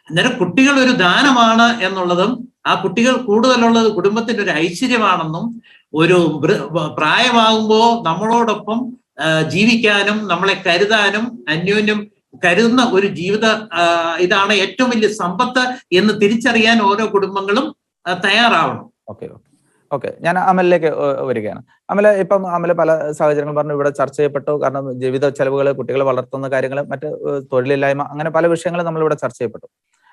C: അന്നേരം കുട്ടികൾ ഒരു ദാനമാണ് എന്നുള്ളതും ആ കുട്ടികൾ കൂടുതലുള്ളത് കുടുംബത്തിന്റെ ഒരു ഐശ്വര്യമാണെന്നും ഒരു പ്രായമാകുമ്പോൾ നമ്മളോടൊപ്പം ജീവിക്കാനും നമ്മളെ കരുതാനും അന്യോന്യം കരുതുന്ന ഒരു ജീവിത ഇതാണ് ഏറ്റവും വലിയ സമ്പത്ത് എന്ന് തിരിച്ചറിയാൻ ഓരോ കുടുംബങ്ങളും തയ്യാറാവണം.
A: ഓക്കെ, ഞാൻ അമലിലേക്ക് വരികയാണ്. അമല പല സാഹചര്യങ്ങൾ പറഞ്ഞു, ഇവിടെ ചർച്ച ചെയ്യപ്പെട്ടു. കാരണം ജീവിത ചെലവുകൾ, കുട്ടികളെ വളർത്തുന്ന കാര്യങ്ങൾ, മറ്റ് തൊഴിലില്ലായ്മ, അങ്ങനെ പല വിഷയങ്ങളും നമ്മളിവിടെ ചർച്ച ചെയ്യപ്പെട്ടു.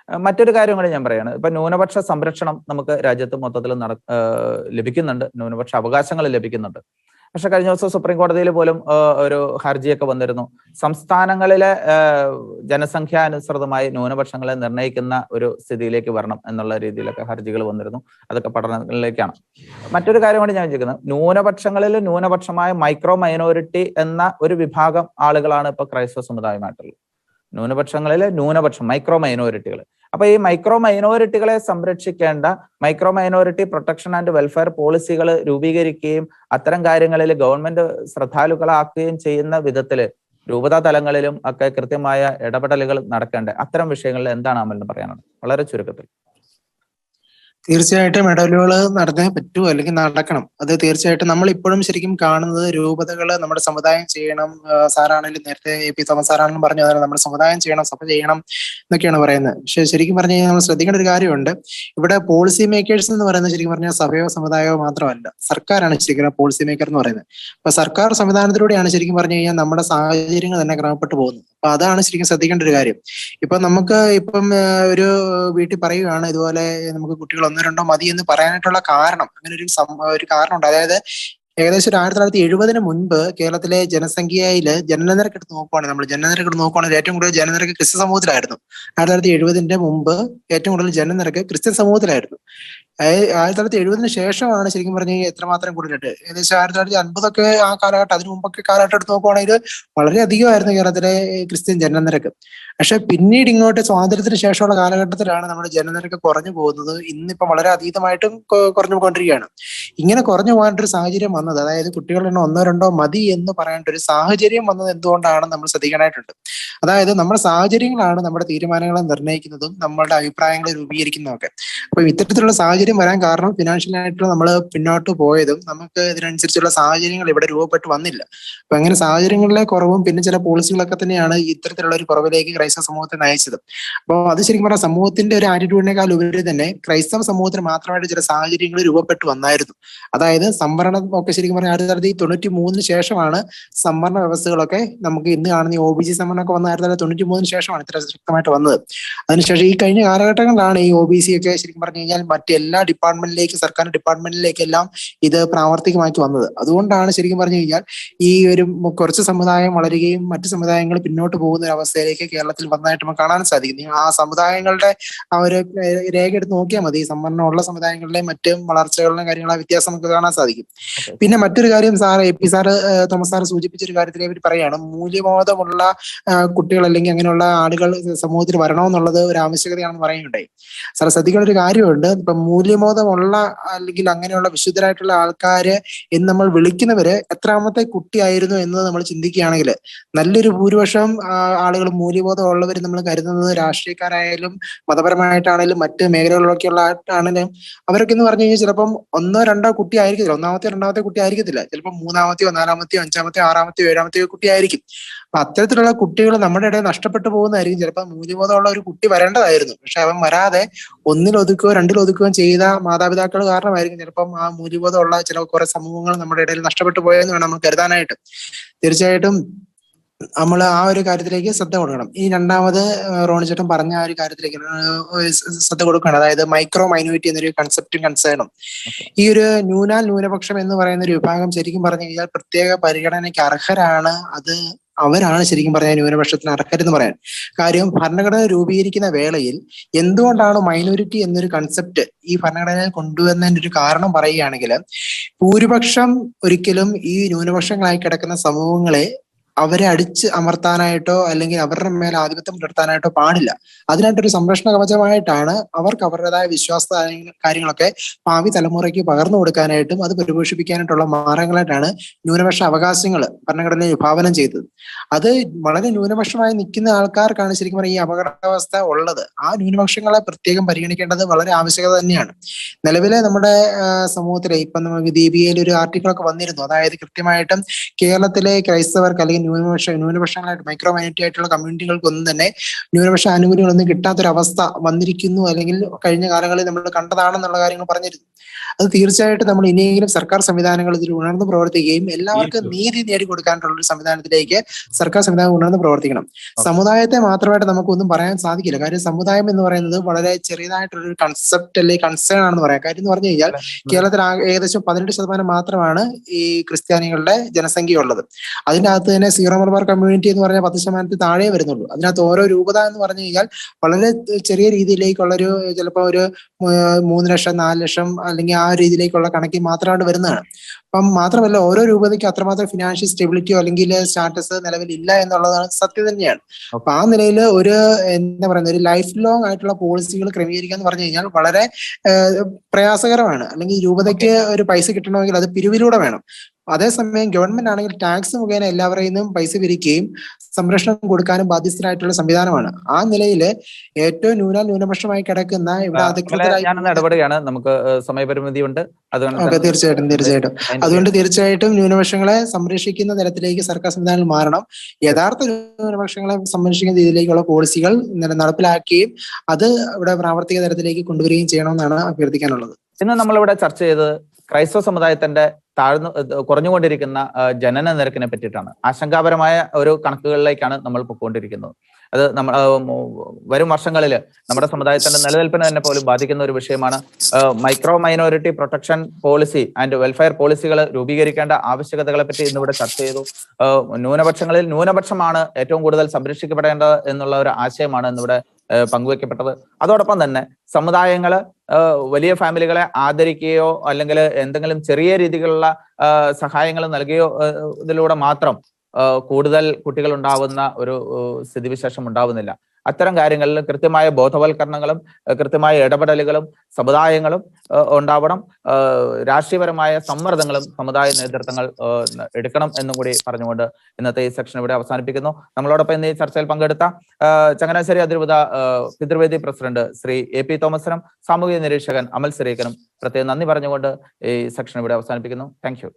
A: മറ്റൊരു കാര്യം കൂടി ഞാൻ പറയാണ്. ഇപ്പൊ ന്യൂനപക്ഷ സംരക്ഷണം നമുക്ക് രാജ്യത്ത് മൊത്തത്തിൽ ലഭിക്കുന്നുണ്ട്, ന്യൂനപക്ഷ അവകാശങ്ങൾ ലഭിക്കുന്നുണ്ട്. പക്ഷെ കഴിഞ്ഞ ദിവസം സുപ്രീം കോടതിയിൽ പോലും ഒരു ഹർജിയൊക്കെ വന്നിരുന്നു. സംസ്ഥാനങ്ങളിലെ ജനസംഖ്യാനുസൃതമായി ന്യൂനപക്ഷങ്ങളെ നിർണ്ണയിക്കുന്ന ഒരു സ്ഥിതിയിലേക്ക് വരണം എന്നുള്ള രീതിയിലൊക്കെ ഹർജികൾ വന്നിരുന്നു. അതൊക്കെ പഠനങ്ങളിലേക്കാണ്. മറ്റൊരു കാര്യം കൂടി ഞാൻ ചോദിക്കുന്നത്, ന്യൂനപക്ഷങ്ങളിൽ ന്യൂനപക്ഷമായ മൈക്രോ മൈനോറിറ്റി എന്ന ഒരു വിഭാഗം ആളുകളാണ് ഇപ്പൊ ക്രൈസ്തവ സമുദായമായിട്ടുള്ളത്. ന്യൂനപക്ഷങ്ങളിലെ മൈക്രോ മൈനോറിറ്റികൾ. അപ്പൊ ഈ മൈക്രോ മൈനോറിറ്റികളെ സംരക്ഷിക്കേണ്ട micro minority protection and welfare പോളിസികൾ രൂപീകരിക്കുകയും അത്തരം കാര്യങ്ങളിൽ ഗവൺമെന്റ് ശ്രദ്ധാലുക്കളാക്കുകയും ചെയ്യുന്ന വിധത്തില് രൂപതാ തലങ്ങളിലും ഒക്കെ കൃത്യമായ ഇടപെടലുകൾ നടക്കേണ്ട അത്തരം വിഷയങ്ങളിൽ എന്താണ് അമലിന് പറയാനുള്ളത്? വളരെ ചുരുക്കത്തിൽ.
B: തീർച്ചയായിട്ടും ഇടപെടലുകൾ നടന്നേ പറ്റൂ, അല്ലെങ്കിൽ നടക്കണം. അത് തീർച്ചയായിട്ടും നമ്മൾ ഇപ്പോഴും ശരിക്കും കാണുന്നത് രൂപതകള് നമ്മുടെ സമുദായം ചെയ്യണം. സാറാണെങ്കിലും നേരത്തെ പി തോമസ് സാറാണെങ്കിലും പറഞ്ഞു, അതാണ് നമ്മുടെ സമുദായം ചെയ്യണം, സഭ ചെയ്യണം എന്നൊക്കെയാണ് പറയുന്നത്. പക്ഷെ ശരിക്കും പറഞ്ഞു കഴിഞ്ഞാൽ നമ്മൾ ശ്രദ്ധിക്കേണ്ട ഒരു കാര്യമുണ്ട്. ഇവിടെ പോളിസി മേക്കേഴ്സ് എന്ന് പറയുന്നത് ശരിക്കും പറഞ്ഞാൽ സഭയോ സമുദായമോ മാത്രമല്ല, സർക്കാരാണ് ശരിക്കും പോളിസി മേക്കർ എന്ന് പറയുന്നത്. അപ്പൊ സർക്കാർ സംവിധാനത്തിലൂടെയാണ് ശരിക്കും പറഞ്ഞു കഴിഞ്ഞാൽ നമ്മുടെ സാഹചര്യങ്ങൾ തന്നെ ക്രമപ്പെട്ടു പോകുന്നത്. അപ്പൊ അതാണ് ശരിക്കും ശ്രദ്ധിക്കേണ്ട ഒരു കാര്യം. ഇപ്പൊ നമുക്ക് ഒരു വീട്ടിൽ പറയുകയാണ് ഇതുപോലെ നമുക്ക് കുട്ടികൾ ഒന്നോ രണ്ടോ മതി എന്ന് പറയാനായിട്ടുള്ള കാരണം, അങ്ങനെ ഒരു കാരണമുണ്ട്. അതായത് ഏകദേശം ഒരു 1970 മുൻപ് കേരളത്തിലെ ജനസംഖ്യയില് ജനനനിരക്ക് എടുത്ത് നോക്കുവാണെങ്കിൽ ഏറ്റവും കൂടുതൽ ജനനിരക്ക് ക്രിസ്ത്യൻ സമൂഹത്തിലായിരുന്നു. 1970 മുമ്പ് ഏറ്റവും കൂടുതൽ ജനനിരക്ക് ക്രിസ്ത്യൻ സമൂഹത്തിലായിരുന്നു. 1970 ശേഷമാണ് ശരിക്കും പറഞ്ഞു കഴിഞ്ഞാൽ എത്രമാത്രം കൂടുതലായിട്ട്, ഏകദേശം 1950 ആ കാലഘട്ടം, അതിനു മുമ്പൊക്കെ കാലഘട്ടം എടുത്ത് നോക്കുവാണെങ്കിൽ വളരെ അധികമായിരുന്നു കേരളത്തിലെ ക്രിസ്ത്യൻ ജനനിരക്ക്. പക്ഷെ പിന്നീട് ഇങ്ങോട്ട് സ്വാതന്ത്ര്യത്തിന് ശേഷമുള്ള കാലഘട്ടത്തിലാണ് നമ്മുടെ ജനനിരക്ക് കുറഞ്ഞു പോകുന്നത്. ഇന്നിപ്പം വളരെ അതീതമായിട്ടും കുറഞ്ഞു പോയിക്കൊണ്ടിരിക്കുകയാണ്. ഇങ്ങനെ കുറഞ്ഞു പോകാനൊരു സാഹചര്യം വന്നത്, അതായത് കുട്ടികളുടെ ഒന്നോ രണ്ടോ മതി എന്ന് പറയേണ്ട ഒരു സാഹചര്യം വന്നത് എന്തുകൊണ്ടാണെന്ന് നമ്മൾ ശ്രദ്ധിക്കാനായിട്ടുണ്ട്. അതായത് നമ്മുടെ സാഹചര്യങ്ങളാണ് നമ്മുടെ തീരുമാനങ്ങളെ നിർണ്ണയിക്കുന്നതും നമ്മളുടെ അഭിപ്രായങ്ങളെ രൂപീകരിക്കുന്നതും ഒക്കെ. അപ്പൊ ഇത്തരത്തിലുള്ള സാഹചര്യം വരാൻ കാരണം ഫിനാൻഷ്യലായിട്ട് നമ്മൾ പിന്നോട്ട് പോയതും നമുക്ക് ഇതിനനുസരിച്ചുള്ള സാഹചര്യങ്ങൾ ഇവിടെ രൂപപ്പെട്ട് വന്നില്ല. അപ്പൊ അങ്ങനെ സാഹചര്യങ്ങളിലെ കുറവും പിന്നെ ചില പോളിസികളൊക്കെ തന്നെയാണ് ഇത്തരത്തിലുള്ള ഒരു കുറവിലേക്ക് ക്രൈസ്തവ സമൂഹത്തെ നയിച്ചത്. അപ്പോൾ അത് ശരിക്കും പറഞ്ഞാൽ സമൂഹത്തിന്റെ ഒരു ആറ്റിറ്റ്യൂഡിനേക്കാൾ ഉപരി തന്നെ ക്രൈസ്തവ സമൂഹത്തിന് മാത്രമായിട്ട് ചില സാഹചര്യങ്ങൾ രൂപപ്പെട്ടു വന്നായിരുന്നു. അതായത് സംവരണം ഒക്കെ ശരിക്കും പറഞ്ഞാൽ 1993 ശേഷമാണ് സംവരണ വ്യവസ്ഥകളൊക്കെ നമുക്ക് ഇന്ന് കാണുന്ന OBC സംവരണമൊക്കെ വന്ന 1993 ശേഷമാണ് ഇത്ര ശക്തമായിട്ട് വന്നത്. അതിനുശേഷം ഈ കഴിഞ്ഞ കാലഘട്ടങ്ങളിലാണ് ഈ OBC ഒക്കെ ശരിക്കും പറഞ്ഞു കഴിഞ്ഞാൽ മറ്റെല്ലാ ഡിപ്പാർട്ട്മെന്റിലേക്ക്, സർക്കാർ ഡിപ്പാർട്ട്മെന്റിലേക്കെല്ലാം ഇത് പ്രാവർത്തികമാക്കി വന്നത്. അതുകൊണ്ടാണ് ശരിക്കും പറഞ്ഞു കഴിഞ്ഞാൽ ഈ ഒരു കുറച്ച് സമുദായം വളരുകയും മറ്റു സമുദായങ്ങൾ പിന്നോട്ട് പോകുന്ന ഒരു അവസ്ഥയിലേക്ക് കേരളത്തിൽ വന്നതായിട്ട് നമുക്ക് കാണാൻ സാധിക്കും. ആ സമുദായങ്ങളുടെ ആ ഒരു രേഖ എടുത്ത് നോക്കിയാൽ മതി, സംവരണമുള്ള സമുദായങ്ങളിലെ മറ്റും വളർച്ചകളിലും കാര്യങ്ങളും വ്യത്യാസം നമുക്ക് കാണാൻ സാധിക്കും. പിന്നെ മറ്റൊരു കാര്യം AP സാറ് തോമസ് സാറ് സൂചിപ്പിച്ചൊരു കാര്യത്തിനെ പറ്റി പറയുകയാണ്, മൂല്യബോധമുള്ള കുട്ടികൾ അല്ലെങ്കിൽ അങ്ങനെയുള്ള ആളുകൾ സമൂഹത്തിൽ വരണമെന്നുള്ളത് ഒരു ആവശ്യകതയാണെന്ന് പറയുകയുണ്ടായി. സാർ ശ്രദ്ധിക്കേണ്ട ഒരു കാര്യമുണ്ട്, ഇപ്പൊ മൂല്യബോധമുള്ള അല്ലെങ്കിൽ അങ്ങനെയുള്ള വിശുദ്ധരായിട്ടുള്ള ആൾക്കാര് എന്ന് നമ്മൾ വിളിക്കുന്നവര് എത്രാമത്തെ കുട്ടിയായിരുന്നു എന്നത് നമ്മൾ ചിന്തിക്കുകയാണെങ്കിൽ നല്ലൊരു ഭൂരിപക്ഷം ആളുകൾ മൂല്യബോധമുള്ളവർ നമ്മൾ കരുതുന്നത് രാഷ്ട്രീയക്കാരായാലും മതപരമായിട്ടാണെങ്കിലും മറ്റ് മേഖലകളിലൊക്കെയുള്ള ആണെങ്കിലും അവരൊക്കെ എന്ന് പറഞ്ഞു കഴിഞ്ഞാൽ ചിലപ്പം 1-2 കുട്ടി ആയിരിക്കത്തില്ല, 1-ാമത്തെ കുട്ടി ആയിരിക്കത്തില്ല, ചിലപ്പോൾ 3-ാമത്തെയോ 4-ാമത്തെയോ 5-ാമത്തെയോ 6-ാമത്തെയോ 7-ാമത്തെയോ കുട്ടി ആയിരിക്കും. അപ്പൊ അത്തരത്തിലുള്ള കുട്ടികൾ നമ്മുടെ ഇടയിൽ നഷ്ടപ്പെട്ടു പോകുന്നതായിരിക്കും. ചിലപ്പോൾ മൂല്യബോധമുള്ള ഒരു കുട്ടി വരേണ്ടതായിരുന്നു, പക്ഷെ അവൻ വരാതെ 1-ൽ 2-ൽ ചെയ്ത മാതാപിതാക്കൾ കാരണമായിരിക്കും ചിലപ്പം ആ മൂല്യബോധമുള്ള ചില കുറെ സമൂഹങ്ങൾ നമ്മുടെ ഇടയിൽ നഷ്ടപ്പെട്ടു പോയെന്ന് വേണം നമ്മൾ കരുതാനായിട്ട്. തീർച്ചയായിട്ടും നമ്മൾ ആ ഒരു കാര്യത്തിലേക്ക് ശ്രദ്ധ കൊടുക്കണം. ഈ രണ്ടാമത് റോണിച്ചേട്ടൻ പറഞ്ഞ ആ ഒരു കാര്യത്തിലേക്ക് ശ്രദ്ധ കൊടുക്കണം, അതായത് മൈക്രോ മൈനോറിറ്റി എന്നൊരു കൺസെപ്റ്റും കൺസേണും. ഈ ഒരു ന്യൂനപക്ഷം എന്ന് പറയുന്ന ഒരു വിഭാഗം ശരിക്കും പറഞ്ഞു കഴിഞ്ഞാൽ പ്രത്യേക പരിഗണനയ്ക്ക് അർഹരാണ്. അവരാണ് ശരിക്കും പറഞ്ഞാൽ ന്യൂനപക്ഷത്തിന് അർഹരെന്ന് പറയാൻ. കാര്യം ഭരണഘടന രൂപീകരിക്കുന്ന വേളയിൽ എന്തുകൊണ്ടാണ് മൈനോറിറ്റി എന്നൊരു കൺസെപ്റ്റ് ഈ ഭരണഘടനയിൽ കൊണ്ടുവന്നതിന്റെ ഒരു കാരണം പറയുകയാണെങ്കിൽ, ഭൂരിപക്ഷം ഒരിക്കലും ഈ ന്യൂനപക്ഷങ്ങളായി കിടക്കുന്ന സമൂഹങ്ങളെ അവരെ അടിച്ച് അമർത്താനായിട്ടോ അല്ലെങ്കിൽ അവരുടെ മേൽ ആധിപത്യം പുലർത്താനായിട്ടോ പാടില്ല. അതിനായിട്ടൊരു സംരക്ഷണ കവചമായിട്ടാണ് അവർക്ക് അവരുടേതായ വിശ്വാസ കാര്യങ്ങളൊക്കെ ഭാവി തലമുറയ്ക്ക് പകർന്നു കൊടുക്കാനായിട്ടും അത് പരിപോഷിപ്പിക്കാനായിട്ടുള്ള മാർഗങ്ങളായിട്ടാണ് ന്യൂനപക്ഷ അവകാശങ്ങൾ ഭരണഘടന വിഭാവനം ചെയ്തത്. അത് വളരെ ന്യൂനപക്ഷമായി നിൽക്കുന്ന ആൾക്കാർക്കാണ് ശരിക്കും പറഞ്ഞാൽ ഈ അപകടാവസ്ഥ ഉള്ളത്. ആ ന്യൂനപക്ഷങ്ങളെ പ്രത്യേകം പരിഗണിക്കേണ്ടത് വളരെ ആവശ്യകത തന്നെയാണ്. നിലവിലെ നമ്മുടെ സമൂഹത്തിലെ ഇപ്പം നമുക്ക് ദീപികയിൽ ഒരു ആർട്ടിക്കിളൊക്കെ വന്നിരുന്നു, അതായത് കൃത്യമായിട്ടും കേരളത്തിലെ ക്രൈസ്തവർക്ക് അല്ലെങ്കിൽ ന്യൂനപക്ഷങ്ങളായിട്ട് മൈക്രോ മൈനോറിറ്റി ആയിട്ടുള്ള കമ്മ്യൂണിറ്റികൾക്കൊന്നും തന്നെ ന്യൂനപക്ഷ ആനുകൂല്യങ്ങളൊന്നും കിട്ടാത്തൊരവസ്ഥ വന്നിരിക്കുന്നു, അല്ലെങ്കിൽ കഴിഞ്ഞ കാലങ്ങളിൽ നമ്മൾ കണ്ടതാണെന്നുള്ള കാര്യങ്ങൾ പറഞ്ഞിരുന്നു. അത് തീർച്ചയായിട്ടും നമ്മൾ ഇനിയെങ്കിലും സർക്കാർ സംവിധാനങ്ങൾ ഇതിൽ ഉണർന്ന് പ്രവർത്തിക്കുകയും എല്ലാവർക്കും നീതി നേടിക്കൊടുക്കാനുള്ള ഒരു സംവിധാനത്തിലേക്ക് സർക്കാർ സംവിധാനം ഉണർന്ന് പ്രവർത്തിക്കണം. സമുദായത്തെ മാത്രമായിട്ട് നമുക്കൊന്നും പറയാൻ സാധിക്കില്ല. കാര്യം സമുദായം എന്ന് പറയുന്നത് വളരെ ചെറിയതായിട്ടുള്ള കൺസെപ്റ്റ് അല്ലെങ്കിൽ കൺസേൺ ആണെന്ന് പറയാം. കാര്യം എന്ന് പറഞ്ഞു കഴിഞ്ഞാൽ കേരളത്തിൽ ഏകദേശം 18% മാത്രമാണ് ഈ ക്രിസ്ത്യാനികളുടെ ജനസംഖ്യ ഉള്ളത്. അതിന്റെ അകത്ത് തന്നെ സീറോ മലബാർ കമ്മ്യൂണിറ്റി എന്ന് പറഞ്ഞാൽ 10% താഴെ വരുന്നുള്ളൂ. അതിനകത്ത് ഓരോ രൂപത എന്ന് പറഞ്ഞു കഴിഞ്ഞാൽ വളരെ ചെറിയ രീതിയിലേക്കുള്ളൊരു ചിലപ്പോൾ ഒരു 3 ലക്ഷം 4 ലക്ഷം അല്ലെങ്കിൽ ആ രീതിയിലേക്കുള്ള കണക്കിൽ മാത്രമായിട്ട് വരുന്നതാണ്. അപ്പം മാത്രമല്ല ഓരോ രൂപതയ്ക്ക് അത്രമാത്രം ഫിനാൻഷ്യൽ സ്റ്റെബിലിറ്റിയോ അല്ലെങ്കിൽ സ്റ്റാറ്റസ് നിലവിലില്ല എന്നുള്ളതാണ് സത്യം തന്നെയാണ്. അപ്പൊ ആ നിലയിൽ ഒരു എന്താ പറയുന്നത് ഒരു ലൈഫ് ലോങ് ആയിട്ടുള്ള പോളിസികൾ ക്രമീകരിക്കുക എന്ന് പറഞ്ഞു കഴിഞ്ഞാൽ വളരെ പ്രയാസകരമാണ്. അല്ലെങ്കിൽ രൂപതയ്ക്ക് ഒരു പൈസ കിട്ടണമെങ്കിൽ അത് പിരിവിലൂടെ വേണം. അതേസമയം ഗവൺമെന്റ് ആണെങ്കിൽ ടാക്സ് മുഖേന എല്ലാവരെയും നിന്നും പൈസ പിരിക്കുകയും സംരക്ഷണം കൊടുക്കാനും ബാധ്യസ്ഥരായിട്ടുള്ള സംവിധാനമാണ്. ആ നിലയിൽ ഏറ്റവും ന്യൂനപക്ഷമായി കിടക്കുന്ന ഇവിടെ
A: ഇടപെടുകയാണ്, നമുക്ക് സമയപരിമിതിയുണ്ട്.
B: തീർച്ചയായിട്ടും അതുകൊണ്ട് തീർച്ചയായിട്ടും ന്യൂനപക്ഷങ്ങളെ സംരക്ഷിക്കുന്ന തരത്തിലേക്ക് സർക്കാർ സംവിധാനങ്ങൾ മാറണം. യഥാർത്ഥ ന്യൂനപക്ഷങ്ങളെ സംരക്ഷിക്കുന്ന രീതിയിലേക്കുള്ള പോളിസികൾ നടപ്പിലാക്കുകയും അത് ഇവിടെ പ്രാവർത്തിക തലത്തിലേക്ക് കൊണ്ടുവരികയും ചെയ്യണമെന്നാണ് അഭ്യർത്ഥിക്കാനുള്ളത്.
A: ഇന്ന് നമ്മളിവിടെ ചർച്ച ചെയ്തത് ക്രൈസ്തവ സമുദായത്തിന്റെ കുറഞ്ഞുകൊണ്ടിരിക്കുന്ന ജനന നിരക്കിനെ പറ്റിയിട്ടാണ്. ആശങ്കാപരമായ ഒരു കണക്കുകളിലേക്കാണ് നമ്മൾ പോയിക്കൊണ്ടിരിക്കുന്നത്. അത് വരും വർഷങ്ങളിൽ നമ്മുടെ സമുദായത്തിന്റെ നിലനിൽപ്പിനെ തന്നെ പോലും ബാധിക്കുന്ന ഒരു വിഷയമാണ്. Micro minority protection policy and welfare പോളിസികൾ രൂപീകരിക്കേണ്ട ആവശ്യകതകളെ പറ്റി ഇന്നിവിടെ ചർച്ച ചെയ്തു. ന്യൂനപക്ഷങ്ങളിൽ ന്യൂനപക്ഷമാണ് ഏറ്റവും കൂടുതൽ സംരക്ഷിക്കപ്പെടേണ്ടത് എന്നുള്ള ഒരു ആശയമാണ് ഇന്നിവിടെ പങ്കുവെക്കപ്പെട്ടത്. അതോടൊപ്പം തന്നെ സമുദായങ്ങള് വലിയ ഫാമിലികളെ ആദരിക്കുകയോ അല്ലെങ്കിൽ എന്തെങ്കിലും ചെറിയ രീതിയിലുള്ള സഹായങ്ങൾ നൽകുകയോ ഇതിലൂടെ മാത്രം കൂടുതൽ കുട്ടികൾ ഉണ്ടാവുന്ന ഒരു സ്ഥിതിവിശേഷം ഉണ്ടാവുന്നില്ല. അത്തരം കാര്യങ്ങളിൽ കൃത്യമായ ബോധവൽക്കരണങ്ങളും കൃത്യമായ ഇടപെടലുകളും സമുദായങ്ങളും ഉണ്ടാവണം. രാഷ്ട്രീയപരമായ സമ്മർദ്ദങ്ങളും സമുദായ നേതൃത്വങ്ങൾ എടുക്കണം എന്നും കൂടി പറഞ്ഞുകൊണ്ട് ഇന്നത്തെ ഈ സെക്ഷൻ ഇവിടെ അവസാനിപ്പിക്കുന്നു. നമ്മളോടൊപ്പം ഇന്ന് ഈ ചർച്ചയിൽ പങ്കെടുത്ത ചങ്ങനാശ്ശേരി അതിരൂപത പിതൃവേദി പ്രസിഡന്റ് ശ്രീ AP തോമസിനും സാമൂഹിക നിരീക്ഷകൻ അമൽ സിറീക്കനും പ്രത്യേകം നന്ദി പറഞ്ഞുകൊണ്ട് ഈ സെക്ഷൻ ഇവിടെ അവസാനിപ്പിക്കുന്നു. Thank you.